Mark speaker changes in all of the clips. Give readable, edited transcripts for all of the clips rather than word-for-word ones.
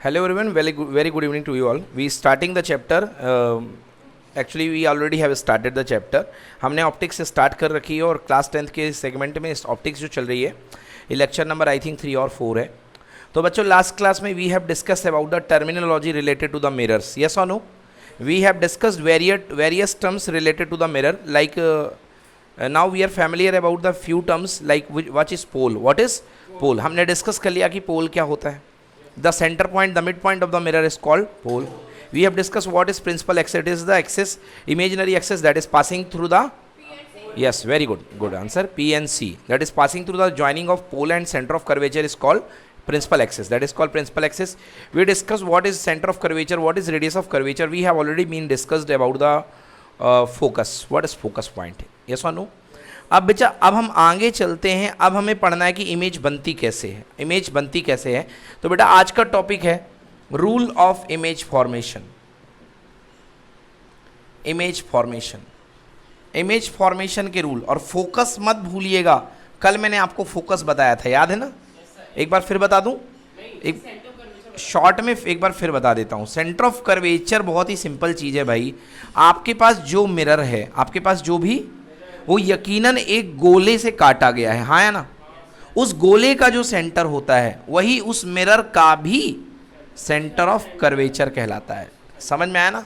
Speaker 1: Hello everyone, very good evening to you all. We starting the chapter. Actually we already have started the chapter. हमने optics से start कर रखी है और class 10th के segment में ऑप्टिक्स जो चल रही है ये लेक्चर नंबर आई थिंक 3 और 4 है. तो बच्चों लास्ट क्लास में we have discuss about the terminology related to the mirrors. Yes और no? We have discussed various terms related to the mirror like now we are familiar about the few terms like what is pole. What is pole हमने discuss कर लिया कि पोल क्या होता है. The center point, the midpoint of the mirror is called pole. We have discussed what is principal axis. It is the axis, imaginary axis that is passing through the, yes, very good answer, PNC. That is passing through the joining of pole and center of curvature is called principal axis. That is called principal axis. We discussed what is center of curvature, what is radius of curvature. We have already been discussed about the focus. What is focus point? Yes or no? अब बच्चा अब हम आगे चलते हैं. अब हमें पढ़ना है कि इमेज बनती कैसे है. इमेज बनती कैसे है तो बेटा आज का टॉपिक है rule of image formation. Image formation, image formation के रूल. और फोकस मत भूलिएगा. कल मैंने आपको फोकस बताया था, याद है ना? एक बार फिर बता दूं, एक शॉर्ट में एक बार फिर बता देता हूं. सेंटर ऑफ कर्वेचर बहुत ही सिंपल चीज है भाई. आपके पास जो मिरर है, आपके पास जो भी, वो यकीनन एक गोले से काटा गया है, हाँ या ना? उस गोले का जो सेंटर होता है वही उस मिरर का भी सेंटर ऑफ कर्वेचर कहलाता है. समझ में आया ना?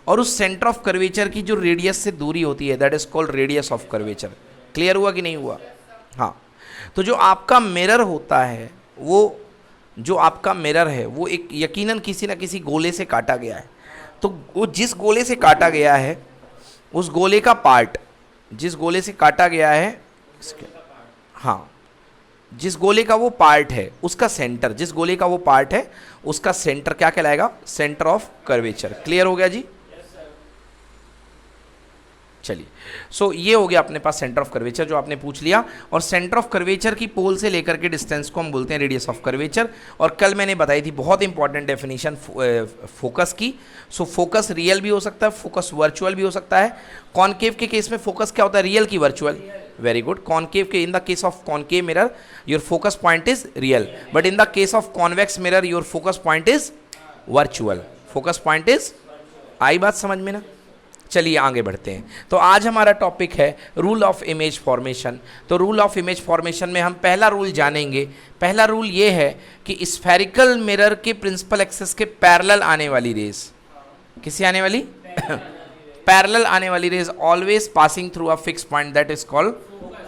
Speaker 1: और उस सेंटर ऑफ कर्वेचर की जो रेडियस से दूरी होती है that is called radius of curvature. Clear हुआ कि नहीं हुआ? हाँ. तो जो आपका मिरर होता है, वो जो आपका मिरर है वो एक यकीनन किसी ना किसी गोले से काटा गया है. तो वो जिस गोले से काटा गया है, उस गोले का पार्ट, जिस गोले से काटा गया है, हाँ, जिस गोले का वो पार्ट है उसका सेंटर, जिस गोले का वो पार्ट है उसका सेंटर क्या कहलाएगा? Centre of curvature. क्लियर हो गया जी? चलिए, सो ये हो गया अपने पास सेंटर ऑफ कर्वेचर जो आपने पूछ लिया. और सेंटर ऑफ कर्वेचर की पोल से लेकर के डिस्टेंस को हम बोलते हैं रेडियस ऑफ कर्वेचर. और कल मैंने बताई थी बहुत इंपॉर्टेंट डेफिनेशन फोकस की. सो फोकस रियल भी हो सकता है, फोकस वर्चुअल भी हो सकता है. कॉनकेव के केस में फोकस क्या होता है? रियल की वर्चुअल? Very good. कॉनकेव के, in the case of concave mirror your focus point is real, but in the case of convex mirror your focus point is virtual. Focus point is, आई बात समझ में ना? चलिए आगे बढ़ते हैं. तो आज हमारा टॉपिक है रूल ऑफ इमेज फॉर्मेशन. तो रूल ऑफ इमेज फॉर्मेशन में हम पहला रूल जानेंगे. पहला रूल ये है कि स्फेरिकल मिरर के प्रिंसिपल एक्सिस के पैरेलल आने वाली रेज, किसी आने वाली पैरेलल आने वाली rays always passing through a fix point that is called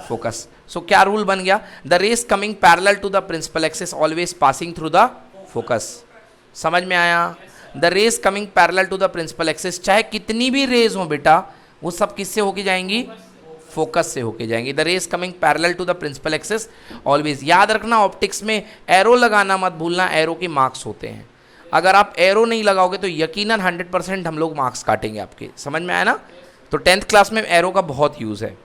Speaker 1: focus. So क्या रूल बन गया? The rays coming parallel to the principal axis always passing through the focus. समझ में आया? The rays coming parallel to the principal axis, चाहे कितनी भी raise हो बेटा, वो सब किससे होके जाएंगी? फोकस से होके जाएंगी. The rays coming parallel to the principal axis always. याद रखना ऑप्टिक्स में एरो लगाना मत भूलना. एरो के मार्क्स होते हैं. अगर आप एरो नहीं लगाओगे तो यकीनन 100% हम लोग मार्क्स काटेंगे आपके. समझ में आया ना? तो 10th क्लास में एरो का बहुत यूज़ है.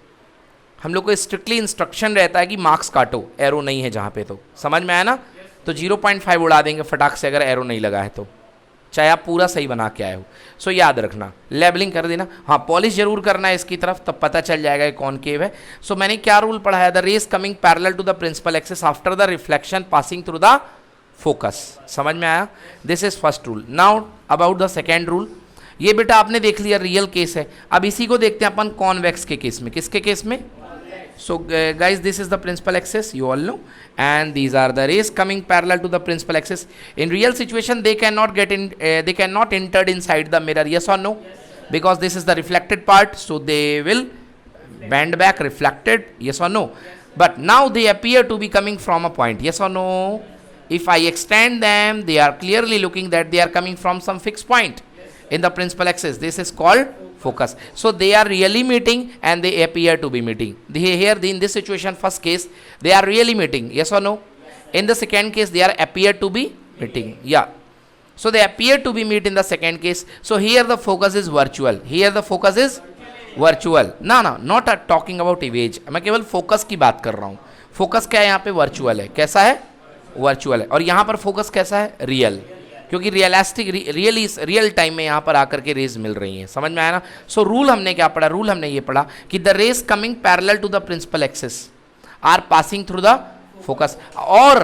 Speaker 1: हम लोग को स्ट्रिक्टली इंस्ट्रक्शन रहता है कि मार्क्स काटो, एरो नहीं है जहाँ पे. तो समझ में आया ना? तो 0.5 उड़ा देंगे फटाक से अगर एरो नहीं लगा है तो, चाहे आप पूरा सही बना के आए हो. सो याद रखना, लेबलिंग कर देना. हाँ, पॉलिश जरूर करना है इसकी तरफ, तब पता चल जाएगा ये कॉनकेव है. सो मैंने क्या रूल पढ़ाया? The rays coming parallel to the principal axis after the reflection passing through the focus. समझ में आया? This is first rule. Now about the second rule. ये बेटा आपने देख लिया रियल केस है. अब इसी को देखते हैं अपन कॉन्वेक्स के केस में. किसके केस में? So guys, this is the principal axis, you all know, and these are the rays coming parallel to the principal axis. In real situation they cannot get in, they cannot entered inside the mirror. Yes or no? Yes, because this is the reflected part, so they will bend back, reflected. Yes or no? Yes, but now they appear to be coming from a point. Yes or no? If I extend them, they are clearly looking that they are coming from some fixed point in the principal axis. This is called focus. So they are really meeting and they appear to be meeting. Here in this situation, first case, they are really meeting. Yes or no? In the second case, they are appear to be meeting. Yeah. So they appear to be meet in the second case. So here the focus is virtual. Here the focus is virtual. No, not talking about image. मैं केवल focus की बात कर रहा हूँ. Focus क्या है यहाँ पे? Virtual है. कैसा है? Virtual है. और यहाँ पर focus कैसा है? Real. क्योंकि रियलिस्टिक रियल टाइम में यहाँ पर आकर के रेज मिल रही हैं. समझ में आया ना? सो रूल हमने क्या पढ़ा? रूल हमने ये पढ़ा कि the rays coming parallel to the principal axis are passing through the focus. और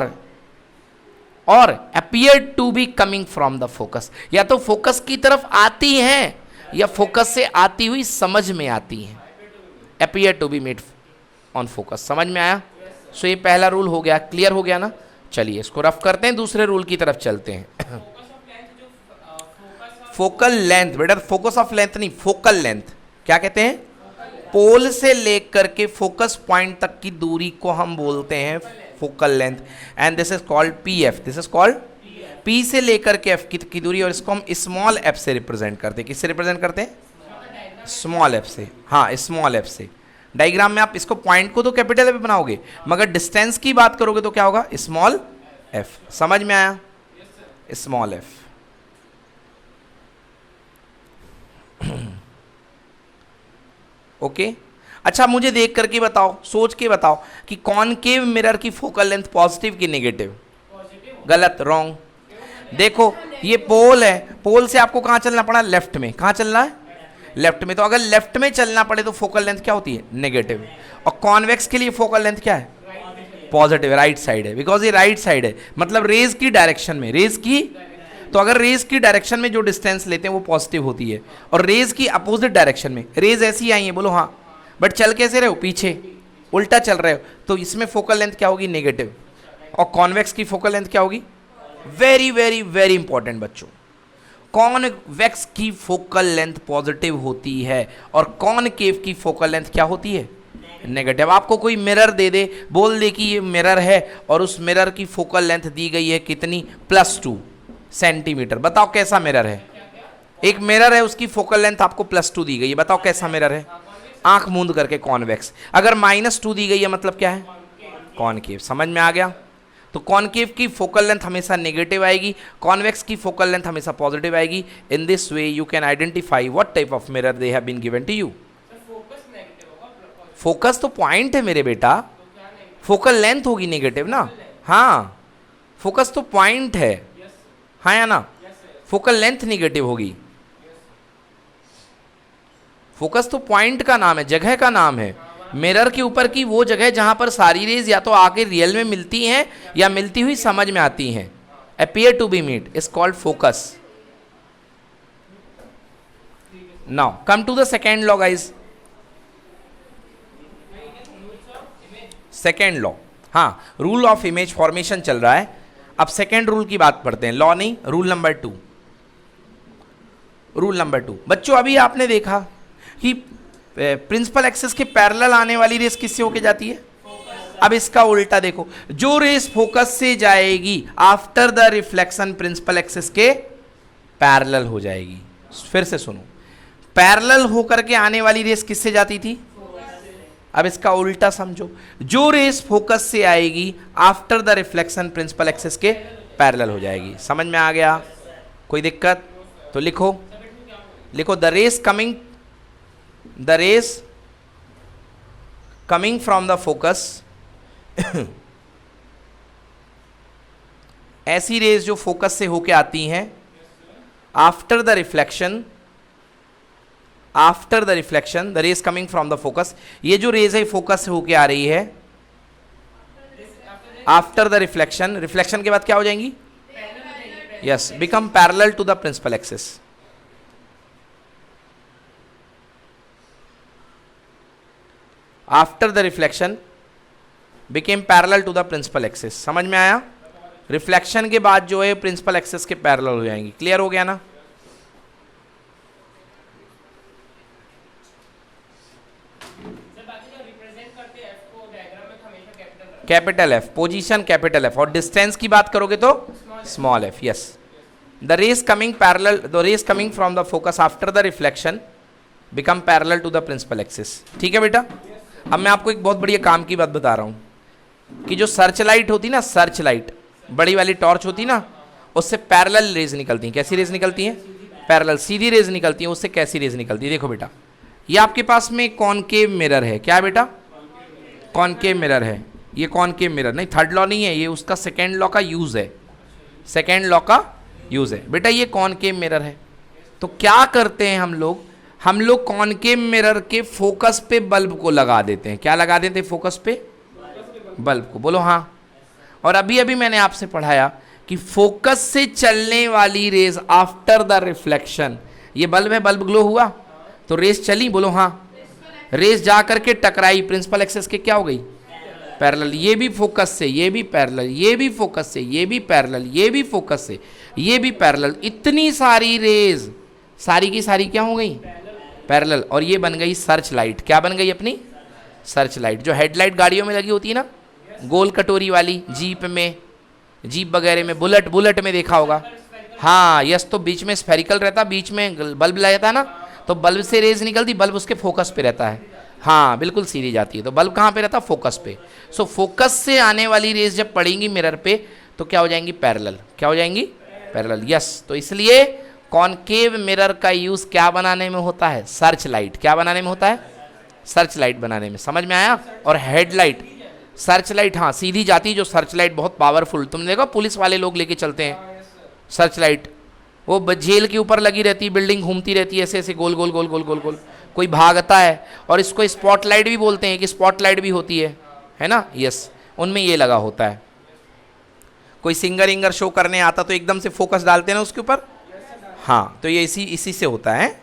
Speaker 1: और appear to be coming from the focus, या तो फोकस की तरफ आती हैं या फोकस से आती हुई समझ में आती हैं। Appear to be made on focus, समझ में आया? सो ये पहला रूल हो गया, क्लियर हो गया ना? चलिए इसको रफ करते हैं, दूसरे रूल की तरफ चलते हैं। फोकल लेंथ, बेटा फोकस ऑफ लेंथ नहीं, फोकल लेंथ क्या कहते हैं? पोल से लेकर के फोकस पॉइंट तक की दूरी को हम बोलते हैं focal length, and this is called P F. This is called P से लेकर के एफ की दूरी, और इसको हम स्मॉल एफ से रिप्रेजेंट करते हैं। किससे रिप्रेजेंट करते हैं? स्मॉल एफ से। हाँ, स्मॉल एफ से। डायग्राम में आप इसको पॉइंट को तो कैपिटल एफ बनाओगे, मगर डिस्टेंस की बात करोगे तो क्या होगा? Small F. समझ में आया? Small F. ओके अच्छा, मुझे देख करके बताओ, सोच के बताओ कि कॉनकेव मिरर की फोकल लेंथ पॉजिटिव की नेगेटिव? गलत, रॉन्ग। देखो ये पोल है, पोल से आपको कहां चलना पड़ा? लेफ्ट में। कहां चलना है? लेफ्ट में। तो अगर लेफ्ट में चलना पड़े तो फोकल लेंथ क्या होती है? नेगेटिव। और कॉन्वेक्स के लिए फोकल लेंथ क्या है? पॉजिटिव, राइट साइड है, बिकॉज ये राइट साइड है, मतलब रेज की डायरेक्शन में। रेज की, तो अगर रेज की डायरेक्शन में जो डिस्टेंस लेते हैं वो पॉजिटिव होती है, और रेज की अपोजिट डायरेक्शन में, रेज ऐसी आई है, बोलो हाँ, बट चल कैसे रहे हो? पीछे, उल्टा चल रहे हो, तो इसमें फोकल लेंथ क्या होगी? नेगेटिव। और कॉन्वेक्स की फोकल लेंथ क्या होगी? वेरी वेरी वेरी इंपॉर्टेंट बच्चों, कॉन्वेक्स की फोकल लेंथ पॉजिटिव होती है और कॉनकेव की फोकल लेंथ क्या होती है? नेगेटिव। आपको कोई मिरर दे दे, बोल दे कि ये मिरर है, और उस मिरर की फोकल लेंथ दी गई है कितनी? +2 सेंटीमीटर। बताओ कैसा मिरर है? एक मिरर है, उसकी फोकल लेंथ आपको +2 दी गई है, बताओ कैसा मिरर है? आंख मूंद करके कॉन्वेक्स। अगर -2 दी गई है मतलब क्या है? कॉनकेव। समझ में आ गया? तो कॉनकेव की फोकल लेंथ हमेशा नेगेटिव आएगी, कॉन्वेक्स की फोकल लेंथ हमेशा पॉजिटिव आएगी। In this way you can identify what type of mirror they have been given to you. Focus तो पॉइंट है मेरे बेटा, फोकल लेंथ होगी नेगेटिव ना। हाँ, फोकस तो पॉइंट है, हाँ या ना? फोकल लेंथ नेगेटिव होगी। फोकस तो पॉइंट का नाम है, जगह का नाम है। मिरर के ऊपर की वो जगह जहां पर सारी रेज या तो आके रियल में मिलती हैं या मिलती हुई समझ में आती हैं, appear to be meet, is called focus. Now come to the second law guys. Second law, हाँ, रूल ऑफ इमेज फॉर्मेशन चल रहा है। अब सेकेंड रूल की बात पढ़ते हैं, लॉ नहीं, रूल नंबर 2। रूल नंबर 2 बच्चों, अभी आपने देखा कि प्रिंसिपल एक्सिस के पैरेलल आने वाली रेस किससे होके जाती है? अब इसका उल्टा देखो, जो रेस फोकस से जाएगी after the reflection principal axis के पैरेलल हो जाएगी। फिर से सुनो, पैरेलल होकर के आने वाली रेस किससे जाती थी? अब इसका उल्टा समझो, जो रेस फोकस से आएगी after the reflection principal axis के पैरेलल हो जाएगी। समझ में आ गया? कोई दिक्कत? तो लिखो, लिखो, the rays coming from the focus, ऐसी रेस जो फोकस से होके आती हैं after the reflection, the rays coming from the focus, ये जो रेज है फोकस से होके आ रही है आफ्टर द रिफ्लेक्शन, रिफ्लेक्शन के बाद क्या हो जाएंगी? Yes, become parallel to the principal axis. After the reflection became parallel to the principal axis. समझ में आया? रिफ्लेक्शन के बाद जो है प्रिंसिपल एक्सिस के पैरेलल हो जाएंगी। क्लियर हो गया ना? Capital F, position capital F, और डिस्टेंस की बात करोगे तो small f. Yes, the rays coming parallel, the rays coming from the focus after the reflection become parallel to the principal axis. ठीक है बेटा? अब मैं आपको एक बहुत बढ़िया काम की बात बता रहा हूं कि जो सर्च लाइट होती ना, सर्च लाइट, बड़ी वाली टॉर्च होती ना, उससे पैरेलल रेज निकलती हैं। कैसी रेज निकलती हैं? पैरेलल, सीधी रेज निकलती हैं। उससे कैसी रेज निकलती है? देखो बेटा, ये आपके पास में कॉनकेव मिरर है। क्या बेटा? कॉनकेव मिरर है। ये कॉनकेव मिरर नहीं, थर्ड लॉ नहीं है, ये उसका सेकेंड लॉ का यूज है, सेकेंड लॉ का यूज है। बेटा ये कॉनकेव मिरर है, तो क्या करते हैं हम लोग कॉनकेव मिरर के फोकस पे बल्ब को लगा देते हैं। क्या लगा देते हैं फोकस पे? बल्ब को। बोलो हाँ। और अभी अभी मैंने आपसे पढ़ाया कि फोकस से चलने वाली रेज आफ्टर द रिफ्लेक्शन, ये बल्ब है, बल्ब ग्लो हुआ तो रेस चली, बोलो हाँ, रेस जा करके टकराई प्रिंसिपल एक्सेस के, क्या हो गई, पैरेलल। ये भी फोकस से, ये भी पैरेलल, ये भी फोकस से, ये भी पैरेलल, ये भी फोकस से, ये भी पैरेलल, इतनी सारी रेज सारी की सारी क्या हो गई, पैरेलल। और ये बन गई सर्च लाइट, क्या बन गई अपनी सर्च लाइट, जो हेडलाइट गाड़ियों में लगी होती है ना, गोल कटोरी वाली, जीप में, जीप वगैरह में, बुलेट में देखा होगा, हाँ यस, तो बीच में स्फेरिकल रहता, बीच में बल्ब लगाता है ना, तो बल्ब से रेज निकलती, बल्ब उसके फोकस पे रहता है, हाँ बिल्कुल सीधी जाती है, तो बल्ब कहाँ पे रहता, फोकस पे। सो फोकस से आने वाली रेज जब पड़ेंगी मिरर पे तो क्या हो जाएंगी, पैरेलल, क्या हो जाएंगी, पैरेलल, यस। तो इसलिए कॉनकेव मिरर का यूज क्या बनाने में होता है, सर्च लाइट, क्या बनाने में होता है, सर्च लाइट बनाने में, समझ में आया। और हेडलाइट, सर्च लाइट हाँ सीधी जाती है, जो सर्च लाइट बहुत पावरफुल, तुमने देखा पुलिस वाले लोग लेके चलते हैं सर्च लाइट, वो जेल के ऊपर लगी रहती है, बिल्डिंग घूमती रहती है ऐसे ऐसे गोल गोल गोल गोल गोल गोल, कोई भागता है, और इसको स्पॉटलाइट भी बोलते हैं, कि स्पॉटलाइट भी होती है ना, यस, उनमें ये लगा होता है। कोई सिंगर इंगर शो करने आता तो एकदम से फोकस डालते हैं ना उसके ऊपर, हाँ, तो ये इसी से होता है।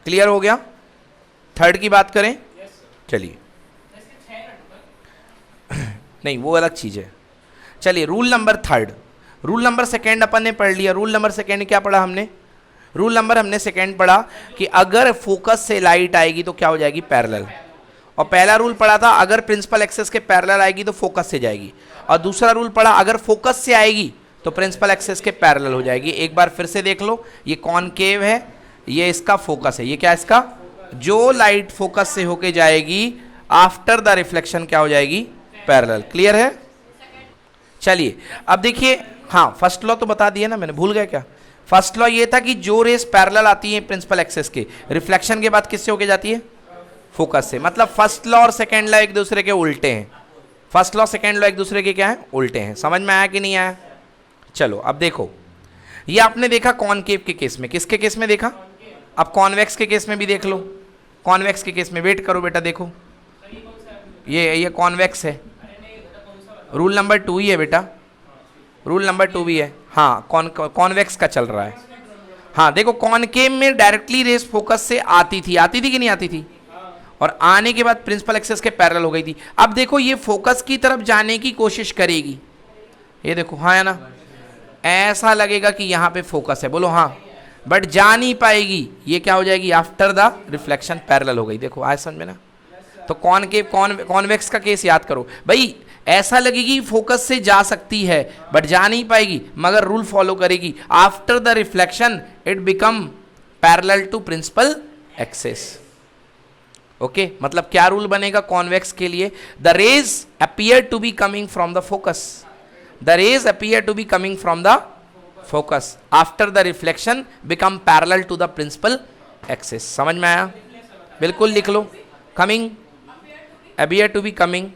Speaker 1: क्लियर हो गया। थर्ड की बात करें, चलिए नहीं वो अलग चीज है, चलिए rule number third. Rule number second अपन ने पढ़ लिया। रूल नंबर सेकेंड क्या पढ़ा हमने, रूल नंबर हमने सेकेंड पढ़ा कि अगर फोकस से लाइट आएगी तो क्या हो जाएगी, पैरेलल। और पहला रूल पढ़ा था अगर प्रिंसिपल एक्सेस के पैरेलल आएगी तो फोकस से जाएगी, और दूसरा रूल पढ़ा अगर फोकस से आएगी तो प्रिंसिपल एक्सेस के पैरेलल हो जाएगी। एक बार फिर से देख लो, ये कॉनकेव है, ये इसका फोकस है, ये क्या इसका, जो लाइट फोकस से होके जाएगी आफ्टर द रिफ्लेक्शन क्या हो जाएगी, पैरेलल। क्लियर है। चलिए अब देखिए, हाँ फर्स्ट लॉ तो बता दिया ना मैंने, भूल गया क्या। फर्स्ट लॉ ये था कि जो रेस पैरेलल आती है प्रिंसिपल एक्सेस के, रिफ्लेक्शन के बाद किससे होके जाती है, फोकस से। मतलब फर्स्ट लॉ और सेकेंड लॉ एक दूसरे के उल्टे हैं, फर्स्ट लॉ सेकेंड लॉ एक दूसरे के क्या है, उल्टे हैं। समझ में आया कि नहीं आया। चलो अब देखो, ये आपने देखा कॉनकेव के केस में, किसके केस में देखा, अब कॉन्वेक्स के केस में भी देख लो। कॉन्वेक्स के केस में वेट करो बेटा, देखो ये कॉन्वेक्स है, रूल नंबर 2 ही है बेटा, रूल नंबर 2 भी है, हाँ कॉन्वेक्स का चल रहा है। हाँ देखो कॉनकेव में डायरेक्टली रेस फोकस से आती थी कि नहीं आती थी, और आने के बाद प्रिंसिपल एक्सेस के पैरेलल हो गई थी। अब देखो ये फोकस की तरफ जाने की कोशिश करेगी, ये देखो हाँ है ना, ऐसा लगेगा कि यहाँ पे फोकस है, बोलो हाँ, बट जा नहीं पाएगी, ये क्या हो जाएगी, आफ्टर द रिफ्लेक्शन पैरेलल हो गई। देखो आज समझ में ना। तो कॉन्वेक्स का केस याद करो भाई, ऐसा लगेगी फोकस से जा सकती है बट जा नहीं पाएगी, मगर रूल फॉलो करेगी, after the reflection it become parallel to principal axis. Okay, मतलब क्या रूल बनेगा कॉन्वेक्स के लिए, the rays appear to be coming from the focus, the rays appear to be coming from the focus after the reflection become parallel to the principal axis. समझ में आया, बिल्कुल लिख लो, coming, appear to be coming,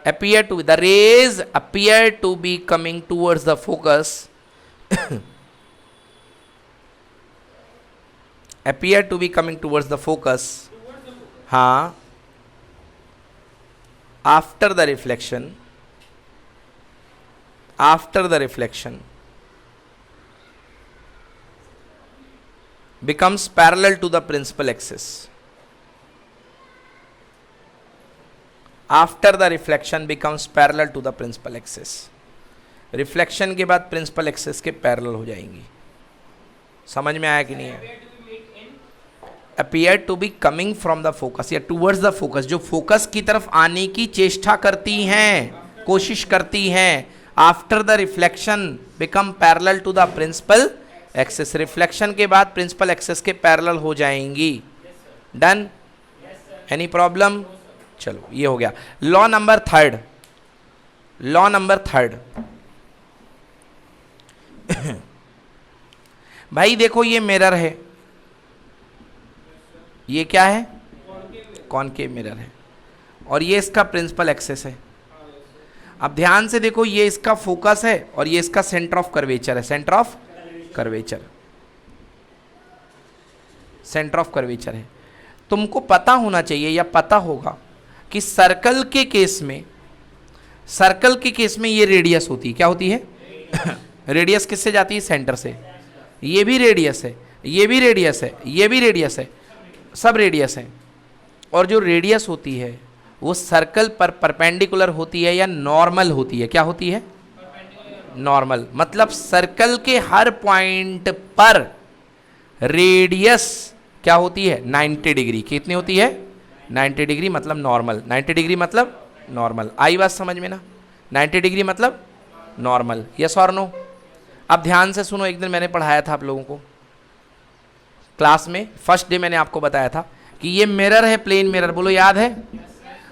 Speaker 1: appear to be, the rays appear to be coming towards the focus appear to be coming towards the focus, हाँ, after the reflection becomes parallel to the principal axis, after the reflection becomes parallel to the principal axis. Reflection के बाद principal axis के parallel हो जाएंगी। समझ में आया कि नहीं है। Appear to be coming from the focus or towards the focus, जो फोकस की तरफ आने की चेष्टा करती हैं, कोशिश करती हैं, after the reflection become parallel to the principal axis. Reflection के बाद प्रिंसिपल एक्सेस के पैरेलल हो जाएंगी। Done, any problem. चलो ये हो गया law number third. Law number third भाई देखो ये मिरर है, ये क्या है, कॉनकेव मिरर है, और ये इसका प्रिंसिपल एक्सेस है। अब ध्यान से देखो, ये इसका फोकस है और ये इसका सेंटर ऑफ कर्वेचर है, centre of curvature. Centre of curvature है। तुमको पता होना चाहिए या पता होगा कि सर्कल के केस में ये रेडियस होती है, क्या होती है? रेडियस किससे जाती है? सेंटर से। ये भी रेडियस है, ये भी रेडियस है, ये भी रेडियस है, सब रेडियस है। और जो रेडियस होती है वो सर्कल पर परपेंडिकुलर होती है या नॉर्मल होती है? क्या होती है? नॉर्मल। मतलब सर्कल के हर पॉइंट पर रेडियस क्या होती है? 90 डिग्री। कितनी होती है? 90 डिग्री मतलब नॉर्मल। 90 डिग्री मतलब नॉर्मल। आई बात समझ में ना? 90 डिग्री मतलब नॉर्मल। यस और नो? अब ध्यान से सुनो, एक दिन मैंने पढ़ाया था आप लोगों को क्लास में, फर्स्ट डे मैंने आपको बताया था कि ये मिरर है, प्लेन मिरर, बोलो याद है?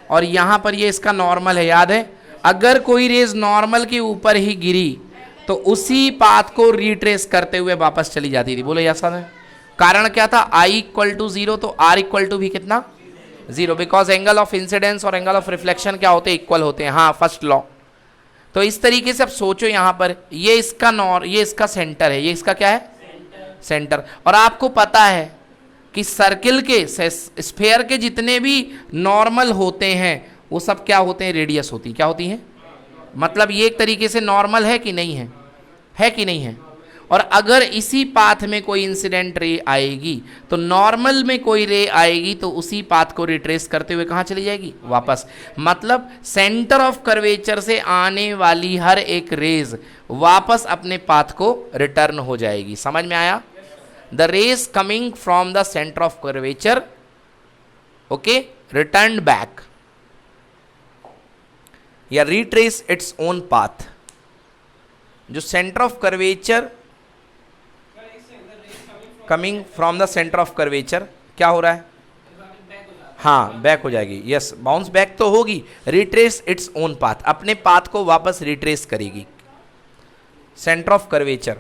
Speaker 1: और यहां पर ये इसका नॉर्मल है, याद है? अगर कोई रेज नॉर्मल के ऊपर ही गिरी तो उसी पाथ को रिट्रेस करते हुए वापस चली जाती थी, बोलो यस है? कारण क्या था? I इक्वल टू 0, तो R इक्वल टू भी कितना? 0, बिकॉज एंगल ऑफ इंसिडेंस और एंगल ऑफ रिफ्लेक्शन क्या होते हैं? इक्वल होते हैं। हाँ, फर्स्ट लॉ। तो इस तरीके से अब सोचो, यहां पर ये इसका सेंटर है, ये इसका क्या है? सेंटर। और आपको पता है कि सर्किल के, स्फेयर के जितने भी नॉर्मल होते हैं वो सब क्या होते हैं? रेडियस होती। क्या होती हैं? मतलब ये एक तरीके से नॉर्मल है कि नहीं है? है कि नहीं है? और अगर इसी पाथ में कोई इंसिडेंट रे आएगी तो नॉर्मल में कोई रे आएगी तो उसी पाथ को रिट्रेस करते हुए कहाँ चली जाएगी? वापस। मतलब सेंटर ऑफ कर्वेचर से आने वाली हर एक रेज वापस अपने पाथ को रिटर्न हो जाएगी। समझ में आया? The rays coming from the centre of curvature, okay, return back या रिट्रेस इट्स ओन पाथ। जो centre of curvature coming from the centre of curvature क्या हो रहा है? हाँ, बैक हो जाएगी। यस, बाउंस बैक तो होगी। रिट्रेस इट्स ओन पाथ, अपने पाथ को वापस रिट्रेस करेगी। सेंटर ऑफ कर्वेचर,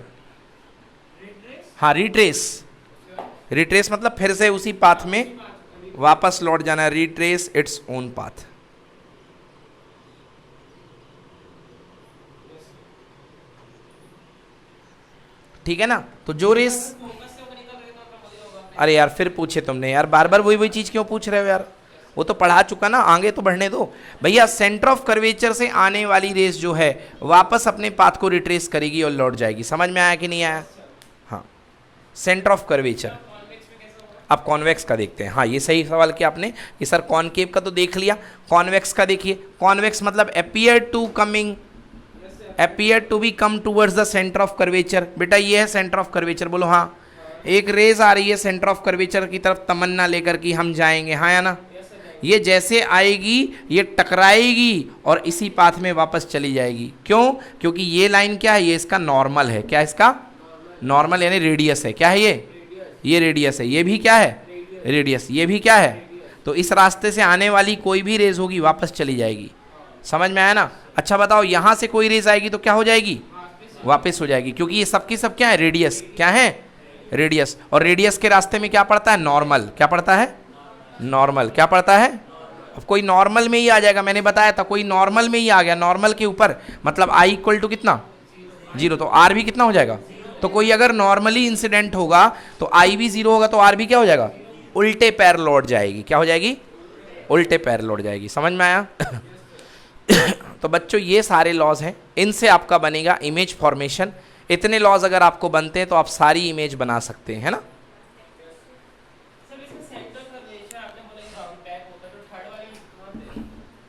Speaker 1: हाँ, रिट्रेस मतलब फिर से उसी पाथ में वापस लौट जाना। Retrace its own path. ठीक है ना? तो जो रेस, अरे यार फिर पूछे तुमने यार, बार बार वही चीज क्यों पूछ रहे हो यार? वो तो पढ़ा चुका ना, आगे तो बढ़ने दो भैया। सेंटर ऑफ कर्वेचर से आने वाली रेस जो है वापस अपने पाथ को रिट्रेस करेगी और लौट जाएगी। समझ में आया कि नहीं आया? हाँ, सेंटर ऑफ कर्वेचर। अब कॉन्वेक्स का देखते हैं। हाँ, ये सही सवाल किया आपने कि सर कॉनकेव का तो देख लिया, कॉन्वेक्स का देखिए। कॉन्वेक्स मतलब appear to be come towards the centre of curvature. बेटा ये है सेंटर ऑफ कर्वेचर, बोलो हाँ। एक रेज आ रही है सेंटर ऑफ कर्वेचर की तरफ तमन्ना लेकर कि हम जाएंगे, हाँ या ना? ये जैसे आएगी ये टकराएगी और इसी पाथ में वापस चली जाएगी। क्यों? क्योंकि ये लाइन क्या है? ये इसका नॉर्मल है। क्या इसका? नॉर्मल यानी रेडियस है। क्या है ये रेडियस है। ये भी क्या है? रेडियस। ये भी क्या है? तो इस रास्ते से आने वाली कोई भी रेज होगी वापस चली जाएगी। समझ में आया ना? अच्छा बताओ, यहां से कोई रेज आएगी तो क्या हो जाएगी? वापस हो जाएगी, क्योंकि ये सबकी सब क्या है? रेडियस। क्या है? रेडियस। और रेडियस के रास्ते में क्या पड़ता है? नॉर्मल। क्या पड़ता है? नॉर्मल। क्या पड़ता है? अब कोई नॉर्मल में ही आ जाएगा, मैंने बताया था, कोई नॉर्मल में ही आ गया, नॉर्मल के ऊपर, मतलब I इक्वल टू कितना? 0, तो R भी कितना हो जाएगा? तो कोई अगर नॉर्मली इंसिडेंट होगा तो I भी 0 होगा, तो R भी क्या हो जाएगा? उल्टे पैर लौट जाएगी। क्या हो जाएगी? उल्टे पैर लौट जाएगी। समझ में आया? तो बच्चों ये सारे लॉज हैं, इनसे आपका बनेगा इमेज फॉर्मेशन। इतने लॉज अगर आपको बनते हैं तो आप सारी इमेज बना सकते हैं, है ना?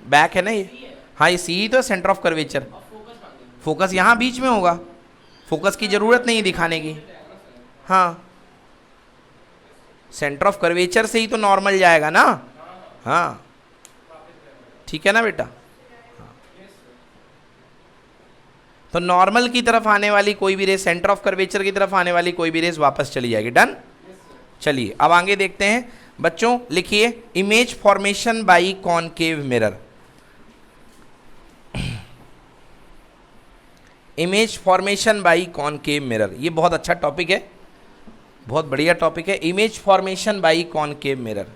Speaker 1: बैक है ना ये? हाँ, ये सी तो सेंटर ऑफ कर्वेचर। फोकस यहाँ बीच में होगा, फोकस की जरूरत नहीं दिखाने की। हाँ, सेंटर ऑफ कर्वेचर से ही तो नॉर्मल जाएगा ना। हाँ, ठीक है ना बेटा? तो नॉर्मल की तरफ आने वाली कोई भी रेस, सेंटर ऑफ कर्वेचर की तरफ आने वाली कोई भी रेस वापस चली जाएगी। डन? चलिए अब आगे देखते हैं बच्चों। लिखिए image formation by concave mirror. Image formation by concave mirror, ये बहुत अच्छा टॉपिक है, बहुत बढ़िया टॉपिक है। Image formation by concave mirror.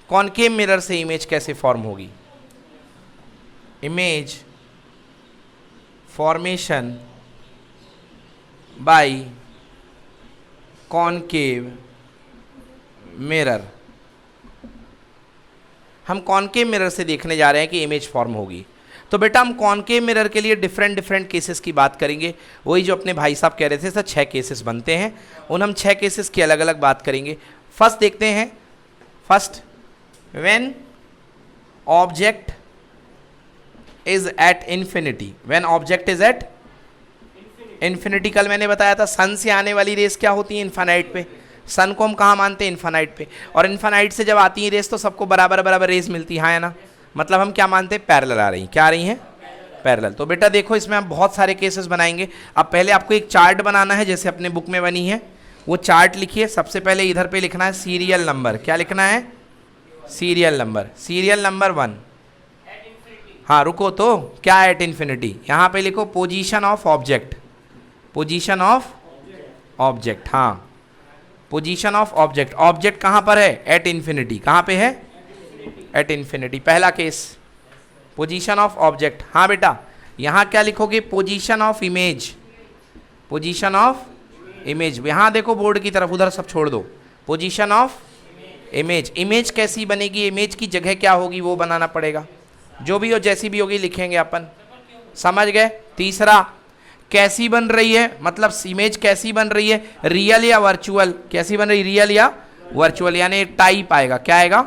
Speaker 1: Concave mirror से इमेज कैसे फॉर्म होगी? Image formation by concave mirror, हम कॉनकेव मिरर से देखने जा रहे हैं कि इमेज फॉर्म होगी। तो बेटा हम कॉनकेव मिरर के लिए डिफरेंट डिफरेंट केसेस की बात करेंगे। वही जो अपने भाई साहब कह रहे थे सर 6 केसेस बनते हैं, उन हम 6 केसेस की अलग अलग बात करेंगे। फर्स्ट देखते हैं, first when object is at infinity, when object is at infinity. कल मैंने बताया था सन से आने वाली रेस क्या होती है, इन्फानाइट पे। सन को हम कहाँ मानते हैं, इन्फानाइट पे। और इन्फानाइट से जब आती है रेस तो सबको बराबर बराबर रेस मिलती है, हाँ है ना। मतलब हम क्या मानते हैं, पैरेलल आ रही हैं। क्या आ रही हैं, पैरेलल। तो बेटा देखो इसमें हम बहुत सारे केसेस बनाएंगे। अब पहले आपको एक चार्ट बनाना है जैसे अपने बुक में बनी है, वो चार्ट लिखिए। सबसे पहले इधर पे लिखना है सीरियल नंबर। क्या लिखना है, सीरियल नंबर। सीरियल नंबर 1, हाँ रुको तो क्या एट इन्फिनिटी, यहाँ पे लिखो position of object, position of object, हाँ पोजीशन ऑफ ऑब्जेक्ट। ऑब्जेक्ट कहाँ पर है, एट इन्फिनिटी। कहाँ पे है, एट इन्फिनिटी। पहला केस पोजीशन ऑफ ऑब्जेक्ट। हाँ बेटा यहाँ क्या लिखोगे, position of image, position of image. यहाँ देखो बोर्ड की तरफ, उधर सब छोड़ दो। Position of image. इमेज कैसी बनेगी, इमेज की जगह क्या होगी वो बनाना पड़ेगा। जो भी हो जैसी भी होगी लिखेंगे अपन, समझ गए। तीसरा कैसी बन रही है, मतलब इमेज कैसी बन रही है, रियल या वर्चुअल। कैसी बन रही है, रियल या वर्चुअल, यानी टाइप आएगा। क्या आएगा,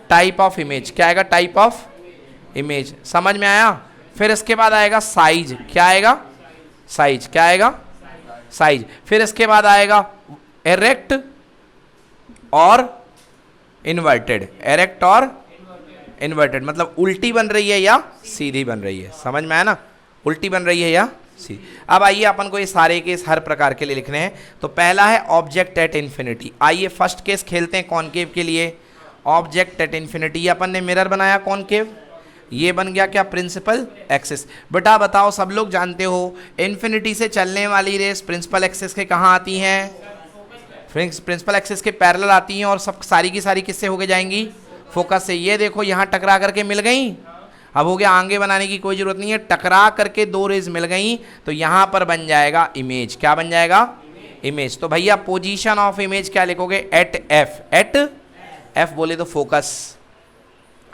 Speaker 1: टाइप ऑफ इमेज। क्या आएगा, टाइप ऑफ इमेज। समझ में आया। फिर इसके बाद आएगा साइज। क्या आएगा, साइज। क्या आएगा, साइज। फिर इसके बाद आएगा एरेक्ट और इन्वर्टेड। एरेक्ट और इन्वर्टेड मतलब उल्टी बन रही है या सीधी बन रही है। समझ में आया ना, उल्टी बन रही है या सीधी। अब आइए अपन को ये सारे केस हर प्रकार के लिए लिखने हैं। तो पहला है ऑब्जेक्ट एट इन्फिनिटी। आइए फर्स्ट केस खेलते हैं कॉनकेव के लिए। ऑब्जेक्ट एट इन्फिनिटी, ये अपन ने मिरर बनाया कॉनकेव, ये बन गया क्या, प्रिंसिपल एक्सिस। बेटा बताओ, सब लोग जानते हो इन्फिनिटी से चलने वाली रेस प्रिंसिपल एक्सिस के कहाँ आती हैं, प्रिंसिपल एक्सिस के पैरेलल आती हैं। और सब सारी की सारी किससे होके जाएंगी, फोकस से। ये देखो यहाँ टकरा करके मिल गई। अब हो गया, आगे बनाने की कोई जरूरत नहीं है, टकरा करके 2 रेज मिल गई तो यहाँ पर बन जाएगा इमेज। क्या बन जाएगा, इमेज। तो भैया पोजीशन ऑफ इमेज क्या लिखोगे, एट एफ। एट एफ बोले तो फोकस,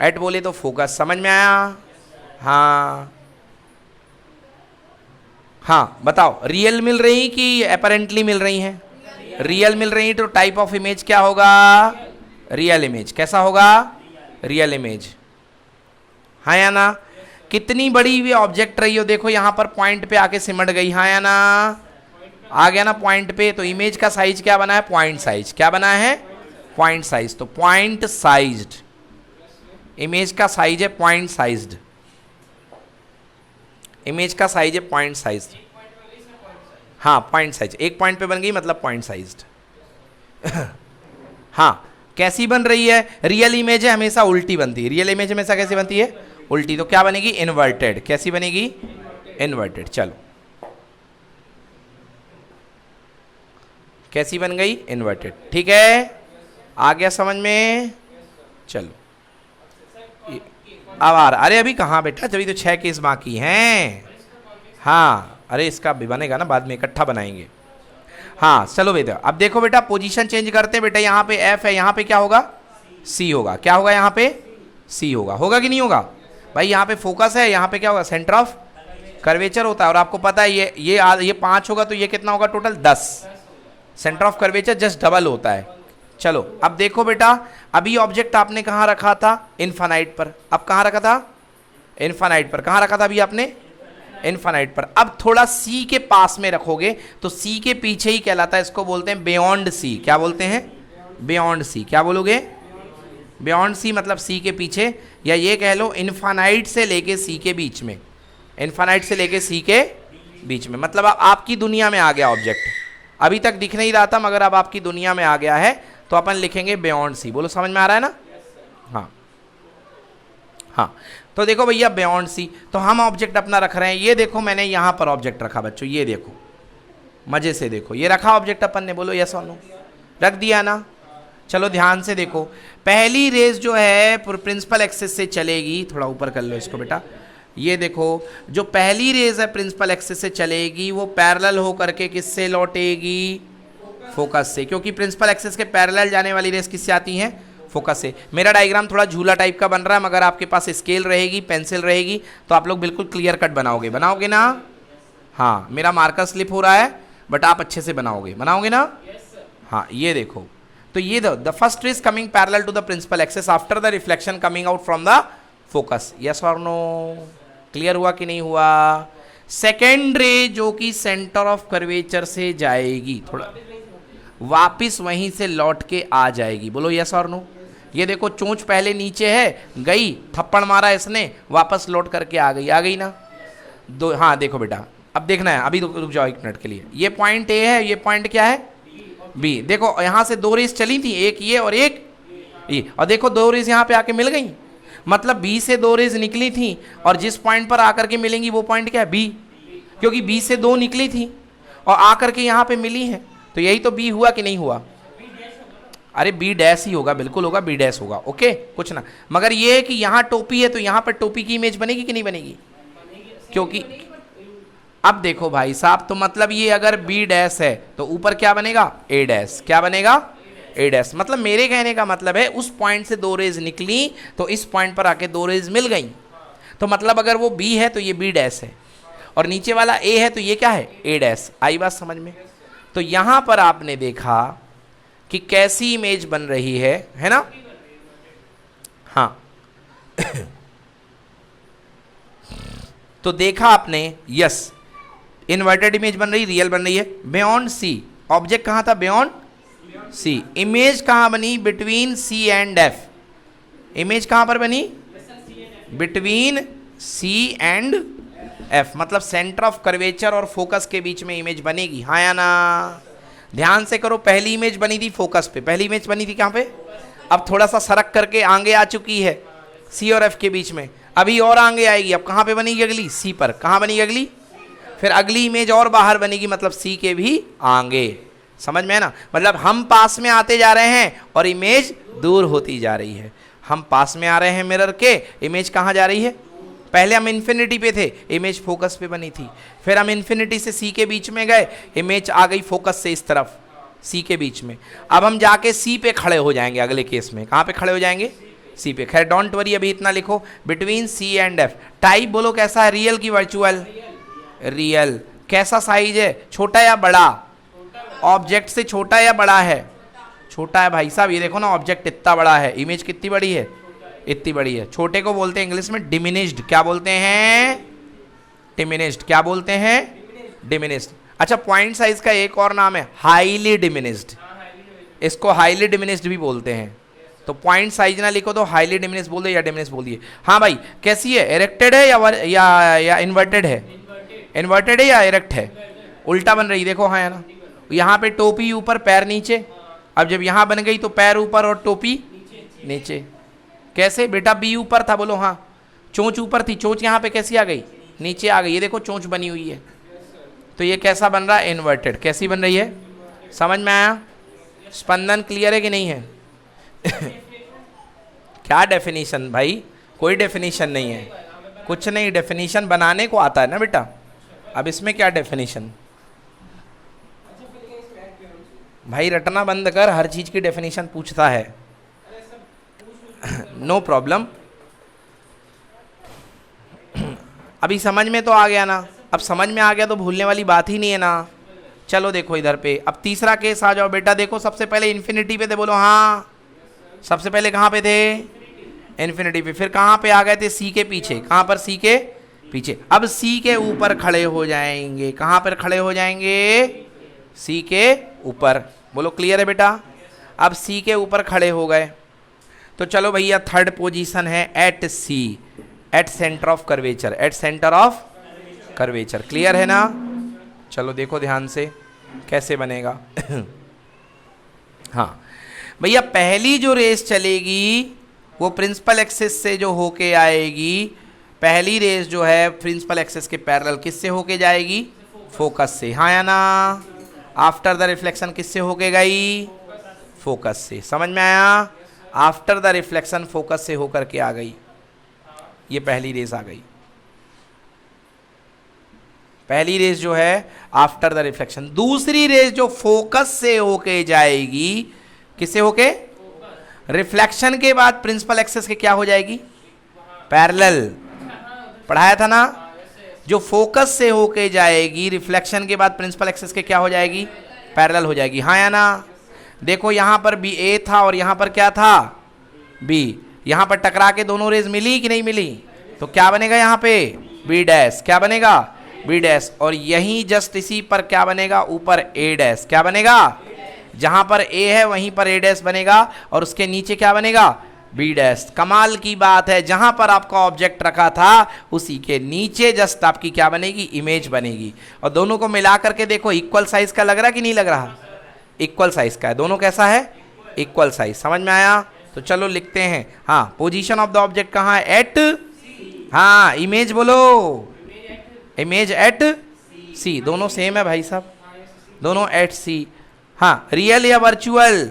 Speaker 1: एट बोले तो फोकस। समझ में आया, हाँ हाँ बताओ, रियल मिल रही कि अपेरेंटली मिल रही हैं, रियल मिल रही तो टाइप ऑफ इमेज क्या होगा, रियल इमेज। कैसा होगा, रियल इमेज, हाँ या ना। कितनी बड़ी भी ऑब्जेक्ट रही हो, देखो यहाँ पर पॉइंट पे आके सिमट गई, हाँ या ना, आ गया ना पॉइंट पे। तो इमेज का साइज क्या बना है, पॉइंट साइज। क्या बना है, पॉइंट साइज। तो पॉइंट साइज्ड, इमेज का साइज है पॉइंट साइज्ड, इमेज का साइज है पॉइंट साइज्ड। हाँ पॉइंट साइज, एक पॉइंट पे बन गई मतलब पॉइंट साइज्ड। हाँ कैसी बन रही है, रियल इमेज है हमेशा उल्टी बनती है, रियल इमेज हमेशा कैसी बनती है, उल्टी। तो क्या बनेगी, इन्वर्टेड। कैसी बनेगी, इन्वर्टेड। चलो कैसी बन गई, इन्वर्टेड। ठीक है, आ गया समझ में। चलो अब आ रहा, अरे अभी कहाँ बेटा, जब तो 6 केस बाकी हैं। हाँ अरे इसका भी बनेगा ना, बाद में इकट्ठा बनाएंगे। हाँ चलो बेटा, अब देखो बेटा पोजीशन चेंज करते हैं बेटा। यहाँ पे एफ है, यहाँ पे क्या होगा, सी होगा। क्या होगा, यहाँ पे सी होगा। होगा कि नहीं होगा भाई, यहाँ पे फोकस है, यहाँ पे क्या होगा, सेंटर ऑफ कर्वेचर होता है। और आपको पता है ये 5 होगा तो ये कितना होगा, total 10। Centre of curvature just double होता है। चलो अब देखो बेटा, अभी ऑब्जेक्ट आपने कहाँ रखा था, इनफाइनाइट पर। अब कहाँ रखा था, इनफाइनाइट पर। कहाँ रखा था अभी आपने, इनफाइनाइट पर। अब थोड़ा सी के पास में रखोगे तो सी के पीछे ही कहलाता है, इसको बोलते हैं बियॉन्ड सी। क्या बोलते हैं, बियॉन्ड सी। क्या बोलोगे, बियॉन्ड सी मतलब सी के पीछे, या ये कह लो इनफाइनाइट से लेके सी के बीच में, इनफाइनाइट से लेके सी के बीच में। मतलब अब आपकी दुनिया में आ गया ऑब्जेक्ट, अभी तक दिख नहीं रहा था मगर अब आपकी दुनिया में आ गया है, तो अपन लिखेंगे बियॉन्ड सी। बोलो समझ में आ रहा है ना, हाँ हाँ। तो देखो भैया बियॉन्ड सी, तो हम ऑब्जेक्ट अपना रख रहे हैं। ये देखो मैंने यहाँ पर ऑब्जेक्ट रखा बच्चों, ये देखो मजे से देखो, ये रखा ऑब्जेक्ट अपन ने, बोलो यस और नो, रख दिया ना। चलो ध्यान से देखो, पहली रेस जो है प्रिंसिपल एक्सिस से चलेगी, थोड़ा ऊपर कर लो इसको बेटा। ये देखो जो पहली रेस है प्रिंसिपल एक्सिस से चलेगी वो पैरेलल हो करके किससे लौटेगी, फोकस से, क्योंकि प्रिंसिपल एक्सिस के पैरेलल जाने वाली रेस किससे आती हैं? फोकस से। मेरा डायग्राम थोड़ा झूला टाइप का बन रहा है, मगर आपके पास स्केल रहेगी, पेंसिल रहेगी, तो आप लोग बिल्कुल क्लियर कट बनाओगे, बनाओगे ना? हाँ, मेरा मार्कर स्लिप हो रहा है, बट आप अच्छे से बनाओगे, बनाओगे ना? हाँ, ये देखो, तो ये the first rays coming parallel to the principal axis after the reflection coming out from the focus. Yes और नो? क्लियर हुआ कि नहीं हुआ? सेकेंड रे जो कि सेंटर ऑफ कर्वेचर से जाएगी, थोड़ा वापिस वहीं से लौट के आ जाएगी। बोलो यस और नो? ये देखो, चोंच पहले नीचे है, गई, थप्पड़ मारा इसने, वापस लौट करके आ गई, आ गई ना? दो, हाँ देखो बेटा, अब देखना है, अभी रुक जाओ एक मिनट के लिए। ये पॉइंट ए है, ये पॉइंट क्या है? बी। देखो यहाँ से दो रेस चली थी, एक ये और एक ये, और देखो दो रेस यहाँ पे आके मिल गई, मतलब बी से दो रेस निकली थी, और जिस पॉइंट पर आकर के मिलेंगी वो पॉइंट क्या है? बी, क्योंकि बी से दो निकली थी और आकर के यहाँ पे मिली है, तो यही तो बी हुआ कि नहीं हुआ? अरे बी डैश ही होगा, बिल्कुल होगा, बी डैश होगा, ओके, कुछ ना। मगर ये है कि यहाँ टोपी है, तो यहाँ पर टोपी की इमेज बनेगी कि नहीं बनेगी? क्योंकि अब देखो भाई साहब, तो मतलब ये अगर बी डैश है तो ऊपर क्या बनेगा? ए डैश। क्या बनेगा? ए डैश। मतलब मेरे कहने का मतलब है, उस पॉइंट से दो रेज निकली तो इस पॉइंट पर आके दो रेज मिल गई, तो मतलब अगर वो बी है तो ये बी डैश है, और नीचे वाला ए है तो ये क्या है? ए डैश। आई बात समझ में? तो यहां पर आपने देखा कि कैसी इमेज बन रही है ना? हाँ तो देखा आपने, यस, इन्वर्टेड इमेज बन रही, रियल बन रही है। बियॉन्ड सी, ऑब्जेक्ट कहां था? बियॉन्ड सी। इमेज कहां बनी? Between C and F. Image कहां पर बनी? बिटवीन सी एंड एफ, मतलब सेंटर ऑफ कर्वेचर और फोकस के बीच में इमेज बनेगी, हाँ या ना? ध्यान से करो, पहली इमेज बनी थी फोकस पे, पहली इमेज बनी थी कहां पे? अब थोड़ा सा सरक करके आगे आ चुकी है सी और एफ के बीच में, अभी और आगे आएगी, अब कहां पे बनेगी अगली? सी पर। कहां बनेगी अगली? फिर अगली इमेज और बाहर बनेगी, मतलब सी के भी आगे। समझ में है ना? मतलब हम पास में आते जा रहे हैं और इमेज दूर होती जा रही है। हम पास में आ रहे हैं मिरर के, इमेज कहाँ जा रही है? पहले हम इन्फिनिटी पे थे, इमेज फोकस पे बनी थी, फिर हम इन्फिनिटी से सी के बीच में गए, इमेज आ गई फोकस से इस तरफ, सी के बीच में। अब हम जाके सी पे खड़े हो जाएंगे अगले केस में। कहाँ पे खड़े हो जाएंगे? सी पे। खैर डोंट वरी, अभी इतना लिखो, between C and F. Type बोलो कैसा है? रियल की वर्चुअल? रियल। कैसा साइज है? छोटा या बड़ा? ऑब्जेक्ट से छोटा या बड़ा है? छोटा है भाई साहब, ये देखो ना, ऑब्जेक्ट इतना बड़ा है, इमेज कितनी बड़ी है? इतनी बड़ी है। छोटे को बोलते हैं इंग्लिश में डिमिनिश्ड। क्या बोलते हैं? डिमिनिश्ड। क्या बोलते हैं? डिमिनिश्ड। अच्छा, पॉइंट साइज का एक और नाम है हाईली डिमिनिश्ड, इसको हाईली डिमिनिश्ड भी बोलते हैं। तो पॉइंट साइज ना लिखो तो हाईली डिमिनिश्ड बोल दो या डिमिनिश्ड बोल दिए। हाँ भाई, कैसी है? इरेक्टेड है या इन्वर्टेड है? इन्वर्टेड है या इरेक्ट है? उल्टा बन रही, देखो, हाँ या ना? यहाँ पे टोपी ऊपर, पैर नीचे। अब जब यहाँ बन गई तो पैर ऊपर और टोपी नीचे। कैसे बेटा? बी ऊपर था, बोलो हाँ। चोंच ऊपर थी, चोंच यहाँ पे कैसी आ गई? नीचे आ गई। ये देखो चोंच बनी हुई है, तो ये कैसा बन रहा है? इन्वर्टेड। कैसी बन रही है? समझ में आया? स्पंदन क्लियर है कि नहीं है? क्या डेफिनेशन भाई? कोई डेफिनेशन नहीं है, कुछ नहीं। डेफिनेशन बनाने को आता है ना बेटा, अब इसमें क्या डेफिनेशन? भाई रटना बंद कर, हर चीज की डेफिनेशन पूछता है। No problem. अभी समझ में तो आ गया ना? अब समझ में आ गया तो भूलने वाली बात ही नहीं है ना? चलो देखो इधर पे, अब तीसरा केस आ जाओ बेटा। देखो सबसे पहले इन्फिनिटी पे थे, बोलो हाँ। सबसे पहले कहाँ पे थे? इन्फिनिटी पे। फिर कहाँ पे आ गए थे? सी के पीछे। कहाँ पर? सी के पीछे। अब सी के ऊपर खड़े हो जाएंगे। कहाँ पर खड़े हो जाएंगे? सी के ऊपर। बोलो क्लियर है बेटा? अब सी के ऊपर खड़े हो गए, तो चलो भैया थर्ड पोजीशन है at C, at centre of curvature, at centre of curvature. Clear है ना? चलो देखो ध्यान से कैसे बनेगा। हाँ भैया, पहली जो रेस चलेगी वो प्रिंसिपल एक्सिस से जो होके आएगी, पहली रेस जो है प्रिंसिपल एक्सिस के पैरेलल किससे होके जाएगी? फोकस से। हाँ या ना? आफ्टर द रिफ्लेक्शन किससे होके गई? फोकस से। समझ में आया? आफ्टर द रिफ्लेक्शन फोकस से होकर के आ गई, ये पहली रेस आ गई। पहली रेज जो है आफ्टर द रिफ्लेक्शन, दूसरी रेज जो फोकस से होके जाएगी, किससे होके, रिफ्लेक्शन के बाद प्रिंसिपल एक्सिस के क्या हो जाएगी, पैरेलल, पढ़ाया था ना, जो फोकस से होके जाएगी रिफ्लेक्शन के बाद प्रिंसिपल एक्सिस के क्या हो जाएगी, पैरेलल हो जाएगी, हाँ या ना। देखो यहां पर बी ए था और यहां पर क्या था, बी, यहां पर टकरा के दोनों रेज मिली कि नहीं मिली, तो क्या बनेगा यहाँ पे, बी डैश, क्या बनेगा, बी डैश, और यहीं जस्ट इसी पर क्या बनेगा, ऊपर ए डैश, क्या बनेगा, जहां पर ए है वहीं पर ए डैश बनेगा और उसके नीचे क्या बनेगा, बी डैश। कमाल की बात है, जहां पर आपका ऑब्जेक्ट रखा था उसी के नीचे जस्ट आपकी क्या बनेगी, इमेज बनेगी। और दोनों को मिला करके देखो, इक्वल साइज का लग रहा कि नहीं लग रहा, इक्वल साइज का है, दोनों कैसा है, इक्वल साइज, समझ में आया। तो चलो लिखते हैं, हाँ, पोजीशन ऑफ द ऑब्जेक्ट कहाँ है, एट, हाँ, इमेज बोलो, इमेज एट सी, दोनों सेम है भाई साहब, दोनों एट सी। हाँ, रियल या वर्चुअल,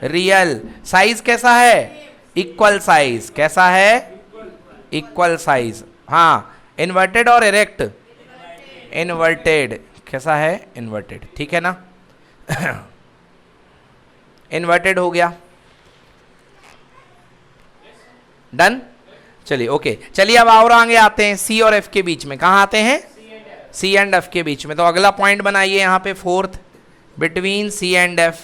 Speaker 1: रियल, साइज कैसा है, इक्वल साइज, कैसा है, इक्वल साइज, हाँ, इन्वर्टेड और इरेक्ट, इन्वर्टेड, कैसा है, इन्वर्टेड, ठीक है ना इन्वर्टेड हो गया, डन, चलिए ओके। चलिए अब और आगे आते हैं, सी और एफ के बीच में, कहाँ आते हैं, सी एंड एफ के बीच में। तो अगला पॉइंट बनाइए यहाँ पे, fourth, between C and F,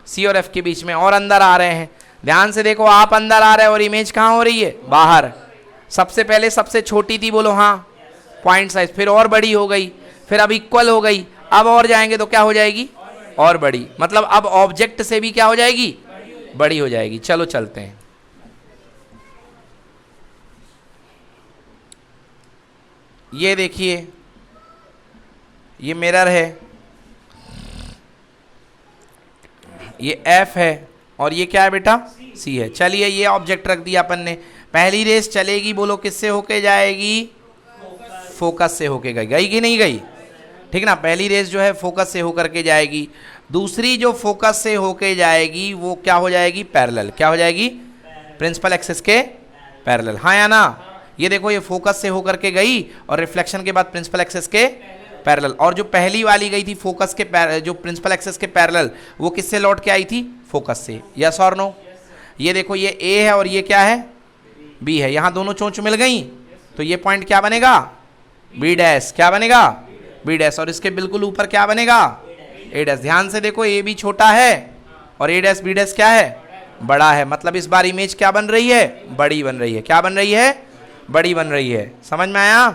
Speaker 1: C और एफ के बीच में, और अंदर आ रहे हैं, ध्यान से देखो, आप अंदर आ रहे हैं और इमेज कहाँ हो रही है, बाहर। सबसे पहले सबसे छोटी थी, बोलो हाँ, पॉइंट साइज, फिर और बड़ी हो गई, फिर अब इक्वल हो गई, अब और जाएंगे तो क्या हो जाएगी, और बड़ी, मतलब अब ऑब्जेक्ट से भी क्या हो जाएगी, बड़ी हो जाएगी। चलो चलते हैं, ये देखिए, ये मिरर है, ये एफ है, और ये क्या है बेटा, सी है। चलिए ये ऑब्जेक्ट रख दिया अपन ने, पहली रेस चलेगी, बोलो किससे होके जाएगी, फोकस से होके गई, गई कि नहीं गई, ठीक ना, पहली रेस जो है फोकस से होकर के जाएगी, दूसरी जो फोकस से होके जाएगी वो क्या हो जाएगी, पैरेलल, क्या हो जाएगी, प्रिंसिपल एक्सिस के पैरेलल, हाँ या ना। ये देखो, ये फोकस से होकर के गई और रिफ्लेक्शन के बाद प्रिंसिपल एक्सिस के पैरेलल, और जो पहली वाली गई थी फोकस के जो प्रिंसिपल एक्सिस के पैरेलल, वो किससे लौट के आई थी, फोकस से, यस और नो। ये देखो, ये ए है और ये क्या है, बी है, यहाँ दोनों चोंच मिल गई, तो ये पॉइंट क्या बनेगा, बी डैश, क्या बनेगा, बी डैश, और इसके बिल्कुल ऊपर क्या बनेगा, ए डैश। ध्यान से देखो, ए भी छोटा है और ए डैश बी डैश क्या है, बड़ा है, मतलब इस बार इमेज क्या बन रही है, बड़ी बन रही है, क्या बन रही है, बड़ी बन रही है, समझ में आया।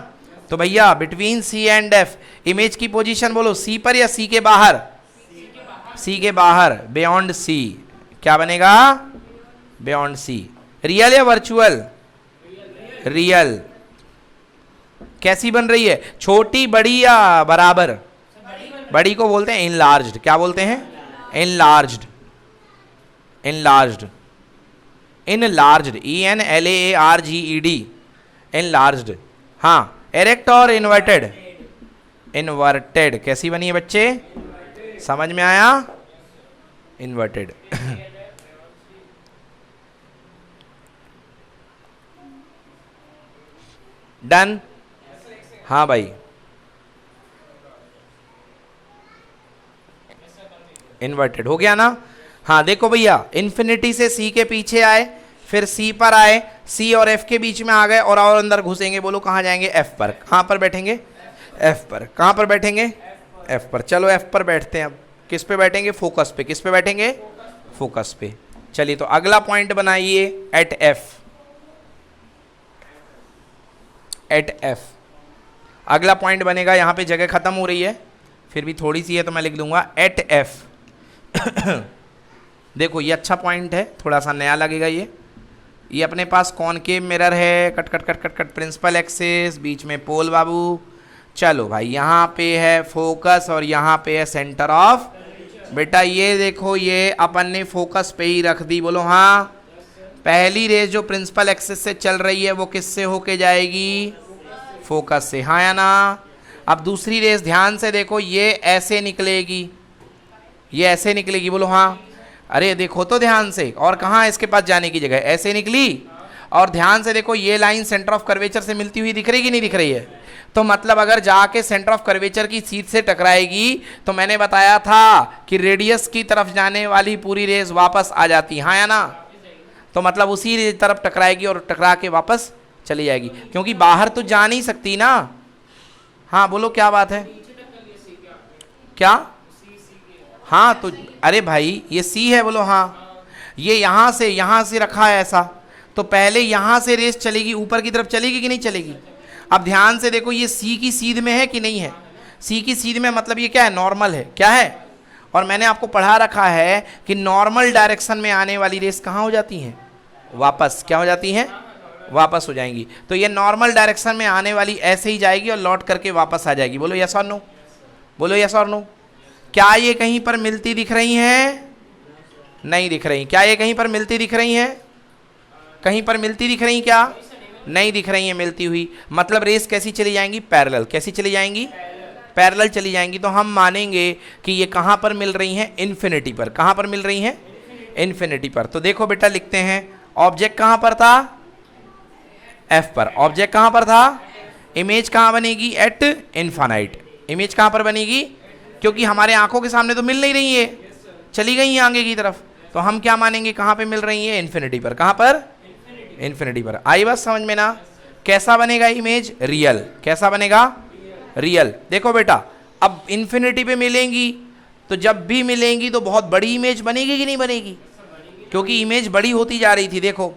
Speaker 1: तो भैया between C and F, image की पोजीशन बोलो, सी पर या सी के बाहर, सी के बाहर, बियॉन्ड सी, क्या बनेगा, बियॉन्ड सी। रियल या वर्चुअल, रियल, कैसी बन रही है, छोटी, बड़ी या बराबर, बड़ी को बोलते हैं इनलार्ज्ड, क्या बोलते हैं, enlarged, enlarged, enlarged, ENLARGED, enlarged. हाँ, एरेक्ट और इन्वर्टेड, इन्वर्टेड, कैसी बनी है बच्चे, समझ में आया, इन्वर्टेड डन, हाँ भाई, इन्वर्टेड हो गया ना। हाँ देखो भैया, इन्फिनिटी से सी के पीछे आए, फिर सी पर आए, सी और एफ के बीच में आ गए, और अंदर घुसेंगे, बोलो कहाँ जाएंगे, एफ पर, कहाँ पर बैठेंगे, एफ पर, कहाँ पर बैठेंगे, एफ पर। चलो एफ पर बैठते हैं, अब किस पे बैठेंगे, फोकस पे, किस पे बैठेंगे, फोकस पे। चलिए तो अगला पॉइंट बनाइए, एट एफ, एट एफ अगला पॉइंट बनेगा, यहाँ पे जगह खत्म हो रही है, फिर भी थोड़ी सी है तो मैं लिख दूंगा एट एफ देखो ये अच्छा पॉइंट है, थोड़ा सा नया लगेगा ये अपने पास कॉनकेव मिरर है, cut cut cut cut cut, principal axis, बीच में पोल बाबू। चलो भाई, यहाँ पे है फोकस और यहाँ पे है सेंटर ऑफ, बेटा ये देखो, ये अपन ने फोकस पे ही रख दी, बोलो हाँ। पहली रेस जो प्रिंसिपल एक्सिस से चल रही है वो किससे होके जाएगी, फोकस से, हाँ या ना। अब दूसरी रेस ध्यान से देखो, ये ऐसे निकलेगी, ये ऐसे निकलेगी, बोलो हाँ। अरे देखो तो ध्यान से, और कहाँ इसके पास जाने की जगह, ऐसे निकली, और ध्यान से देखो ये लाइन सेंटर ऑफ कर्वेचर से मिलती हुई दिख रही कि नहीं दिख रही है, तो मतलब अगर जाके सेंटर ऑफ कर्वेचर की सीध से टकराएगी तो मैंने बताया था कि रेडियस की तरफ जाने वाली पूरी रेस वापस आ जाती, हाँ या ना? तो मतलब उसी तरफ टकराएगी और टकरा के वापस चली जाएगी, क्योंकि बाहर तो जा नहीं सकती ना। हाँ बोलो क्या बात है? क्या? हाँ तो अरे भाई ये सी है, बोलो हाँ। ये यहां से रखा है ऐसा, तो पहले यहां से रेस चलेगी, ऊपर की तरफ चलेगी कि नहीं चलेगी? अब ध्यान से देखो, ये सी की सीध में है कि नहीं है? सी की सीध में मतलब ये क्या है? नॉर्मल है, क्या है? और मैंने आपको पढ़ा रखा है कि नॉर्मल डायरेक्शन में आने वाली रेस कहाँ हो जाती हैं? वापस। क्या हो जाती हैं? वापस हो जाएंगी। तो ये नॉर्मल डायरेक्शन में आने वाली ऐसे ही जाएगी और लौट करके वापस आ जाएगी। बोलो यस और नो, बोलो यस और नो। क्या ये कहीं पर मिलती दिख रही हैं? नहीं दिख रही। क्या ये कहीं पर मिलती दिख रही हैं? कहीं पर मिलती दिख रही क्या? नहीं दिख रही है मिलती हुई। मतलब रेस कैसी चली जाएंगी? पैरेलल। कैसी चली जाएंगी? पैरेलल चली जाएंगी। तो हम मानेंगे कि ये कहाँ पर मिल रही हैं? इन्फिनिटी पर। कहाँ पर मिल रही हैं? इन्फिनिटी पर। तो देखो बेटा लिखते हैं, ऑब्जेक्ट कहाँ पर था? एफ पर। ऑब्जेक्ट कहाँ पर था? इमेज कहाँ बनेगी? Eight infinite. इमेज कहाँ पर बनेगी? क्योंकि हमारे आंखों के सामने तो मिल नहीं रही है, चली गई हैं आगे की तरफ, तो हम क्या मानेंगे? कहाँ पे मिल रही है? इन्फिनिटी पर। कहाँ पर? इन्फिनिटी पर। आई बात समझ में ना? कैसा बनेगा इमेज? रियल। कैसा बनेगा? रियल। देखो बेटा, अब इन्फिनिटी पे मिलेंगी तो जब भी मिलेंगी तो बहुत बड़ी इमेज बनेगी कि नहीं बनेगी? क्योंकि इमेज बड़ी होती जा रही थी, देखो,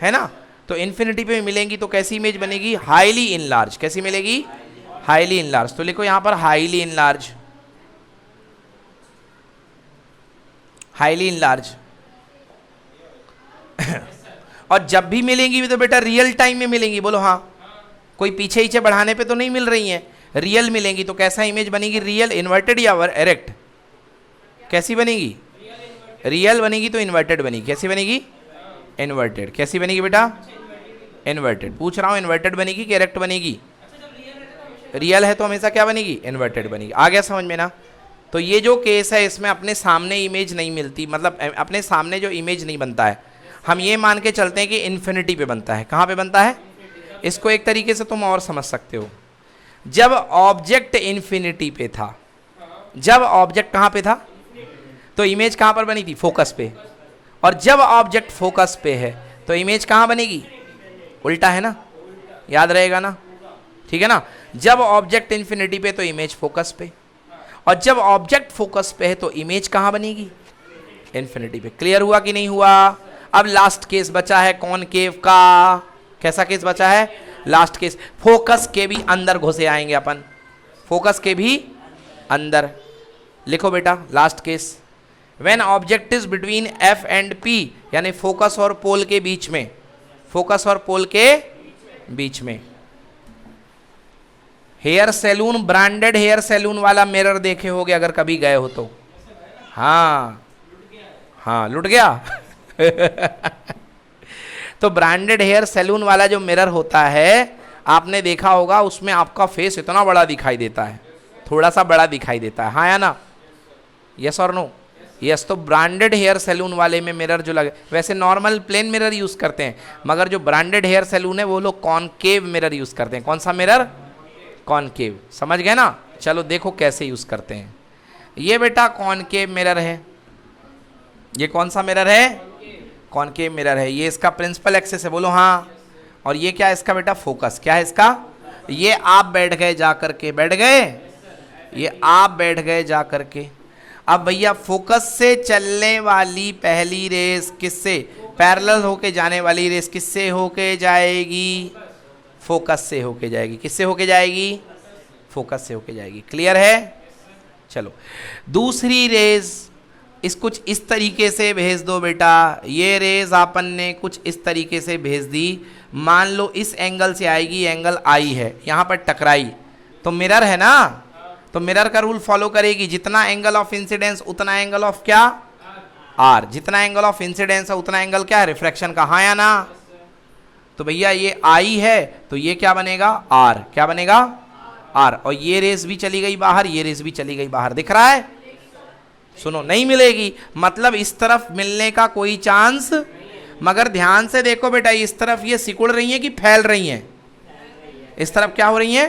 Speaker 1: है ना? तो इन्फिनिटी पे मिलेंगी तो कैसी इमेज बनेगी? Highly enlarge. कैसी मिलेगी? Highly enlarge. तो लिखो यहां पर हाईली इनलार्ज। Highly enlarge. और जब भी मिलेंगी तो बेटा रियल टाइम में मिलेंगी। बोलो हाँ। कोई पीछे पीछे बढ़ाने पे तो नहीं मिल रही हैं, रियल मिलेंगी। तो कैसा इमेज बनेगी? रियल, इन्वर्टेड या एरेक्ट? कैसी बनेगी? रियल बनेगी तो इन्वर्टेड बनेगी। कैसी बनेगी? इन्वर्टेड। कैसी बनेगी बेटा? इन्वर्टेड। पूछ रहा हूं इन्वर्टेड बनेगी कि एरेक्ट बनेगी? रियल है तो हमेशा क्या बनेगी? इन्वर्टेड बनेगी। आ गया समझ में ना? तो ये जो केस है इसमें अपने सामने इमेज नहीं मिलती, मतलब अपने सामने जो इमेज नहीं बनता है, हम ये मान के चलते हैं कि इन्फिनिटी पे बनता है। कहाँ पे बनता है? इसको एक तरीके से तुम और समझ सकते हो, जब ऑब्जेक्ट इन्फिनिटी पे था, जब ऑब्जेक्ट कहाँ पे था तो इमेज कहाँ पर बनी थी? फोकस पे। और जब ऑब्जेक्ट फोकस पे है तो इमेज कहाँ बनेगी? उल्टा है ना? याद रहेगा ना? ठीक है ना? जब ऑब्जेक्ट इन्फिनिटी पे तो इमेज फोकस पे, और जब ऑब्जेक्ट फोकस पे है तो इमेज कहाँ बनेगी? इन्फिनिटी पे। क्लियर हुआ कि नहीं हुआ? अब लास्ट केस बचा है कॉनकेव का। कैसा केस बचा है? Last case. फोकस के भी अंदर घुसे आएंगे अपन, फोकस के भी अंदर। लिखो बेटा last case, when object is between F and P, यानी फोकस और पोल के बीच में, फोकस और पोल के बीच में। Hair salon, branded hair salon वाला मिरर देखे होगे अगर कभी गए हो तो? हाँ हाँ, लुट गया। तो ब्रांडेड हेयर सैलून वाला जो मिरर होता है आपने देखा होगा, उसमें आपका फेस इतना बड़ा दिखाई देता है, थोड़ा सा बड़ा दिखाई देता है, हाँ या ना? यस और नो? यस। तो ब्रांडेड हेयर सैलून वाले में मिरर जो लगे, वैसे नॉर्मल प्लेन मिरर यूज करते हैं, मगर जो ब्रांडेड हेयर सैलून है वो लोग कॉनकेव मिरर यूज करते हैं। कौन सा मिरर? कॉनकेव। समझ गए ना? चलो देखो कैसे यूज करते हैं। ये बेटा कॉनकेव मिरर है। ये कौन सा मिरर है? कॉनकेव मिरर है। ये इसका प्रिंसिपल एक्सिस है, बोलो हाँ। और ये क्या है इसका बेटा? फोकस। क्या है इसका? ये आप बैठ गए जा करके, बैठ गए, ये आप बैठ गए जा करके। अब भैया फोकस से चलने वाली पहली रेस किससे? पैरेलल होके जाने वाली रेस किससे होके जाएगी? फोकस से होके जाएगी। किससे होके जाएगी? फोकस से होके जाएगी। क्लियर है? चलो दूसरी रेस इस कुछ इस तरीके से भेज दो बेटा। ये रेज आपन ने कुछ इस तरीके से भेज दी, मान लो इस एंगल से आएगी, एंगल आई है, यहाँ पर टकराई तो मिरर है ना, तो मिरर का रूल फॉलो करेगी, जितना एंगल ऑफ इंसिडेंस उतना एंगल ऑफ क्या? आर। जितना एंगल ऑफ इंसिडेंस है उतना एंगल क्या है? रिफ्रैक्शन का, हाँ या ना? तो भैया ये आई है तो ये क्या बनेगा? आर। क्या बनेगा? आर। और ये रेस भी चली गई बाहर, ये रेस भी चली गई बाहर। दिख रहा है? सुनो, नहीं मिलेगी, मतलब इस तरफ मिलने का कोई चांस, मगर ध्यान से देखो बेटा, इस तरफ ये सिकुड़ रही हैं कि फैल रही हैं? इस तरफ क्या हो रही हैं?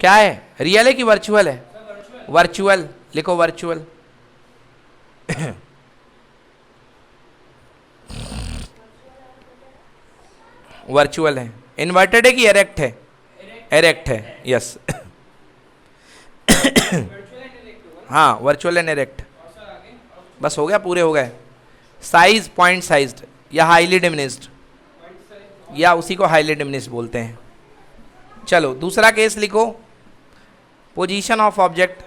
Speaker 1: क्या है, रियल है कि वर्चुअल है? वर्चुअल, लिखो वर्चुअल। वर्चुअल है। इन्वर्टेड है कि एरेक्ट है? एरेक्ट है, यस। हाँ, वर्चुअल एंड एरेक्ट। बस हो गया, पूरे हो गए। साइज पॉइंट साइज्ड या हाईली डिमिनिस्ड, या उसी को हाईली डिमिनिस्ड बोलते हैं। चलो दूसरा केस लिखो, पोजीशन ऑफ ऑब्जेक्ट।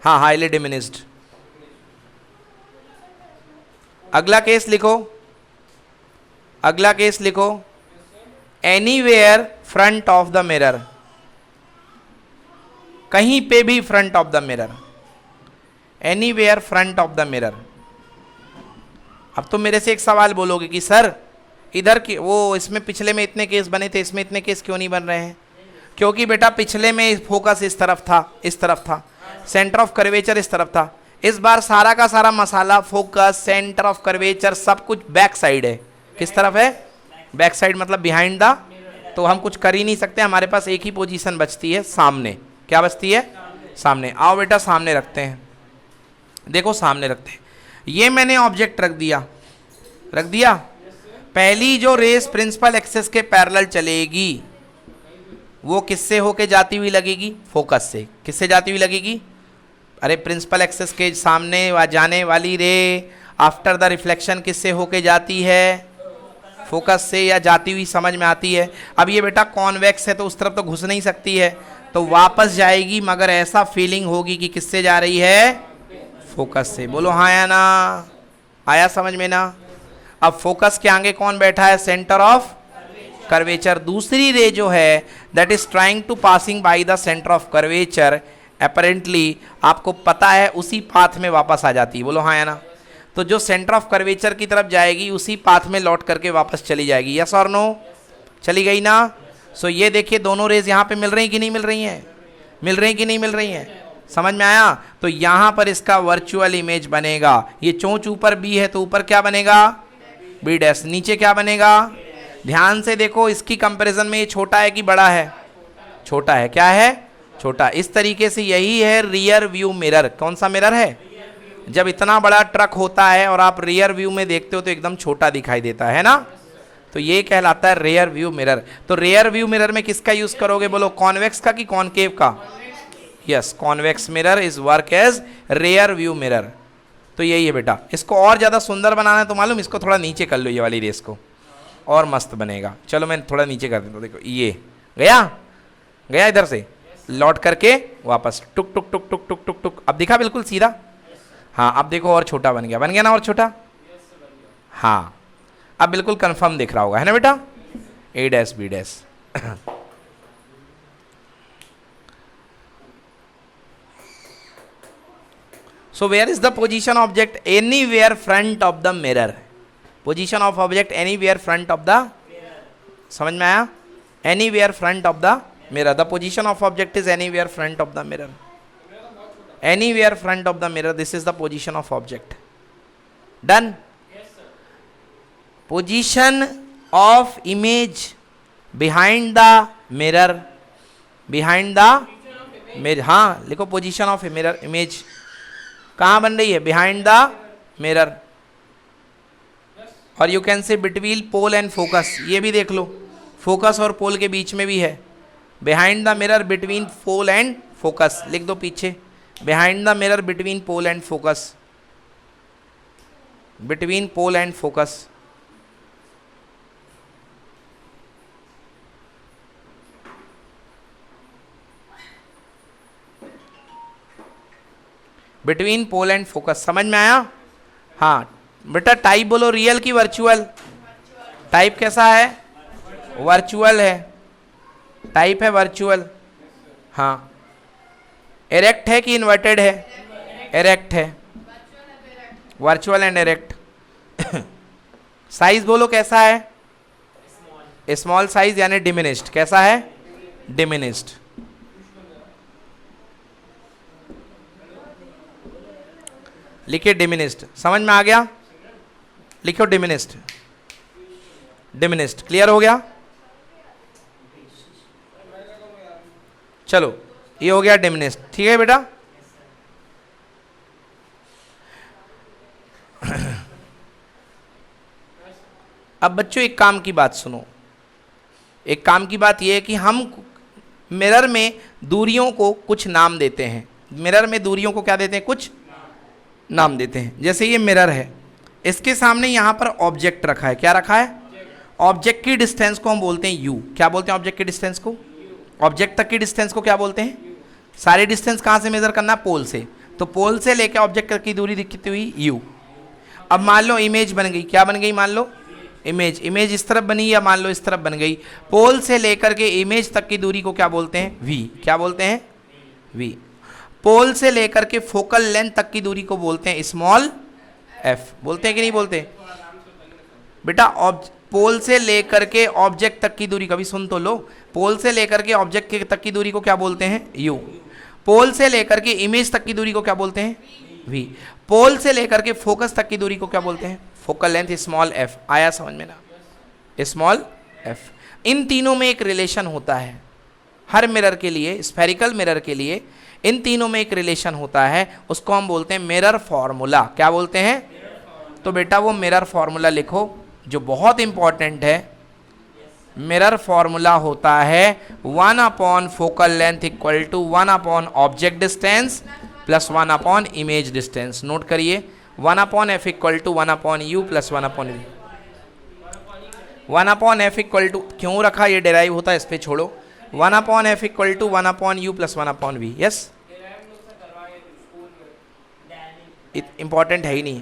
Speaker 1: हाँ, हाईली डिमिनिस्ड। अगला केस लिखो, अगला केस लिखो, anywhere front of the mirror, कहीं पे भी front of the mirror, anywhere front of the mirror. अब तुम मेरे से एक सवाल बोलोगे कि सर इधर की वो, इसमें पिछले में इतने केस बने थे, इसमें इतने केस क्यों नहीं बन रहे हैं? क्योंकि बेटा पिछले में फोकस इस तरफ था, इस तरफ था, सेंटर ऑफ कर्वेचर इस तरफ था। इस बार सारा का सारा मसाला, फोकस, सेंटर ऑफ कर्वेचर, सब कुछ बैक साइड है। किस तरफ है? बैक साइड, मतलब बिहाइंड द। तो हम कुछ कर ही नहीं सकते, हमारे पास एक ही पोजीशन बचती है, सामने। क्या बचती है? सामने। आओ बेटा सामने रखते हैं, देखो सामने रखते हैं। ये मैंने ऑब्जेक्ट रख दिया, रख दिया। पहली जो रेस प्रिंसिपल एक्सेस के पैरेलल चलेगी वो किससे होके जाती हुई लगेगी? फोकस से। किससे जाती हुई लगेगी? अरे प्रिंसिपल एक्सेस के सामने जाने वाली रे आफ्टर द रिफ्लेक्शन किससे होके जाती है? फोकस से, या जाती हुई समझ में आती है। अब ये बेटा कॉन्वेक्स है तो उस तरफ तो घुस नहीं सकती है, तो वापस जाएगी, मगर ऐसा फीलिंग होगी कि किससे जा रही है? फोकस से। बोलो हाँ या ना? आया समझ में ना? अब फोकस के आगे कौन बैठा है? Centre of curvature. दूसरी रे जो है that is trying to passing by the centre of curvature, apparently आपको पता है उसी पाथ में वापस आ जाती है। बोलो हाँ या ना? तो जो सेंटर ऑफ कर्वेचर की तरफ जाएगी उसी पाथ में लौट करके वापस चली जाएगी। यस और नो? चली गई ना? सो ये देखिए दोनों रेज यहाँ पे मिल रही कि नहीं मिल रही हैं? मिल रही कि नहीं मिल रही हैं? समझ में आया? तो यहाँ पर इसका वर्चुअल इमेज बनेगा। ये चोंच ऊपर बी है तो ऊपर क्या बनेगा? B dash. नीचे क्या बनेगा? ध्यान से देखो, इसकी कंपैरिजन में ये छोटा है कि बड़ा है? छोटा है। क्या है? छोटा। इस तरीके से यही है रियर व्यू मिरर। कौन सा मिरर है? जब इतना बड़ा ट्रक होता है और आप रियर व्यू में देखते हो तो एकदम छोटा दिखाई देता है ना, तो ये कहलाता है रियर व्यू मिरर। तो रियर व्यू मिरर में किसका यूज करोगे? बोलो कॉन्वेक्स का कि कॉनकेव का? Yes, convex mirror is work as rear view mirror. तो यही है बेटा। इसको और ज़्यादा सुंदर बनाना है तो मालूम, इसको थोड़ा नीचे कर लो, ये वाली रेस को, और मस्त बनेगा। चलो मैं थोड़ा नीचे कर देता हूँ। देखो ये गया, गया इधर से लौट करके वापस टुक टुक टुक टुक टुक टुक टुक। अब दिखा बिल्कुल सीधा? हाँ, अब देखो और छोटा बन गया। बन गया ना और छोटा? हाँ, अब बिल्कुल कंफर्म दिख रहा होगा, है ना बेटा? A dash B dash. So where is the position object? Anywhere front of the mirror. Position of object anywhere front of the mirror. समझ में आया? Anywhere front of the mirror. The position of object is anywhere front of the mirror. Anywhere front of the mirror. This is the position of object. Done? Yes, sir. Position of image behind the mirror. Behind the mirror. हाँ, लिखो position of mirror image. कहाँ बन रही है? Behind the mirror. और you can say between pole and focus, ये भी देख लो, फोकस और पोल के बीच में भी है। Behind the mirror between pole and focus, लिख दो पीछे, behind the mirror between pole and focus, between pole and focus. Between pole and focus. समझ में आया? हाँ बेटा, टाइप बोलो रियल की वर्चुअल? टाइप कैसा है? वर्चुअल है। टाइप है वर्चुअल। हाँ, एरेक्ट है कि इन्वर्टेड है? एरेक्ट है। Virtual and erect. साइज बोलो कैसा है? स्मॉल साइज यानी डिमिनिश्ड। कैसा है? डिमिनिश्ड। लिखिए डिमिनिश्ड। समझ में आ गया? लिखो डिमिनिश्ड। डिमिनिश्ड। क्लियर हो गया? चलो ये हो गया डिमिनिस्ट, ठीक है बेटा। अब बच्चों एक काम की बात सुनो, एक काम की बात यह है कि हम मिरर में दूरियों को कुछ नाम देते हैं। मिरर में दूरियों को क्या देते हैं? कुछ नाम देते हैं। जैसे ये मिरर है, इसके सामने यहाँ पर ऑब्जेक्ट रखा है। क्या रखा है? ऑब्जेक्ट की डिस्टेंस को हम बोलते हैं यू। क्या बोलते हैं ऑब्जेक्ट की डिस्टेंस को? ऑब्जेक्ट तक की डिस्टेंस को क्या बोलते हैं? सारी डिस्टेंस कहाँ से मेजर करना? पोल से। तो पोल से लेकर ऑब्जेक्ट तक की दूरी कितनी हुई? यू। अब मान लो इमेज बन गई। क्या बन गई? मान लो इमेज। इमेज इस तरफ बनी या मान लो इस तरफ बन गई। पोल से लेकर के इमेज तक की दूरी को क्या बोलते हैं? वी। क्या बोलते हैं? वी। पोल से लेकर के फोकल लेंथ तक की दूरी को बोलते हैं स्मॉल एफ। बोलते हैं कि नहीं बोलते बेटा? पोल से लेकर के ऑब्जेक्ट तक की दूरी, कभी सुन तो लो, पोल से लेकर के ऑब्जेक्ट तक की दूरी को क्या बोलते हैं? यू। पोल से लेकर के इमेज तक की दूरी को क्या बोलते हैं? वी। पोल से लेकर के फोकस तक की दूरी को क्या बोलते हैं? Focal length small F. आया समझ में ना? Small F. इन तीनों में एक रिलेशन होता है हर मिरर के लिए, स्फेरिकल मिरर के लिए इन तीनों में एक रिलेशन होता है, उसको हम बोलते हैं मिरर फॉर्मूला। क्या बोलते हैं? तो बेटा वो मिरर फॉर्मूला लिखो जो बहुत इंपॉर्टेंट है। मिरर फॉर्मूला होता है 1 upon focal length equal to 1 upon object distance plus 1 upon image distance. Note करिए 1 upon f equal to 1 upon u plus 1 upon v. 1 upon f equal to क्यों रखा? ये डेराइव होता है, इस पे छोड़ो। 1 upon f equal to 1 upon u plus 1 upon v. Yes, important है ही नहीं।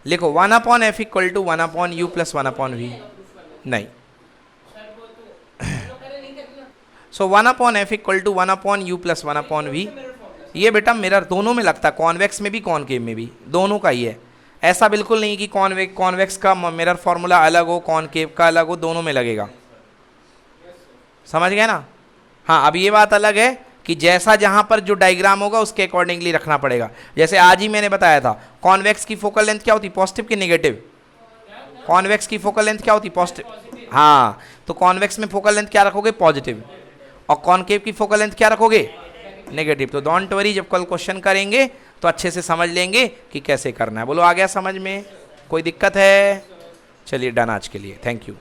Speaker 1: लिखो 1 upon f equal to 1 upon u plus 1 upon v. नहीं, so 1 upon f equal to 1 upon u plus 1 upon v. ये बेटा मिरर दोनों में लगता है, कॉन्वेक्स में भी कॉनकेव में भी, दोनों का ही है। ऐसा बिल्कुल नहीं कि कॉन्वेक्स का मिरर फॉर्मूला अलग हो, कॉनकेव का अलग हो, दोनों में लगेगा। समझ गए ना? हाँ, अब ये बात अलग है कि जैसा जहां पर जो डायग्राम होगा उसके अकॉर्डिंगली रखना पड़ेगा। जैसे आज ही मैंने बताया था कॉन्वेक्स की फोकल लेंथ क्या होती? पॉजिटिव की नेगेटिव? कॉन्वेक्स की फोकल लेंथ क्या होती? पॉजिटिव। हाँ, तो कॉन्वेक्स में फोकल लेंथ क्या रखोगे? पॉजिटिव। और कॉनकेव की फोकल लेंथ क्या रखोगे? नेगेटिव। तो डोंट वरी, जब कल क्वेश्चन करेंगे तो अच्छे से समझ लेंगे कि कैसे करना है। बोलो आ गया समझ में? कोई दिक्कत है? चलिए डन आज के लिए, थैंक यू।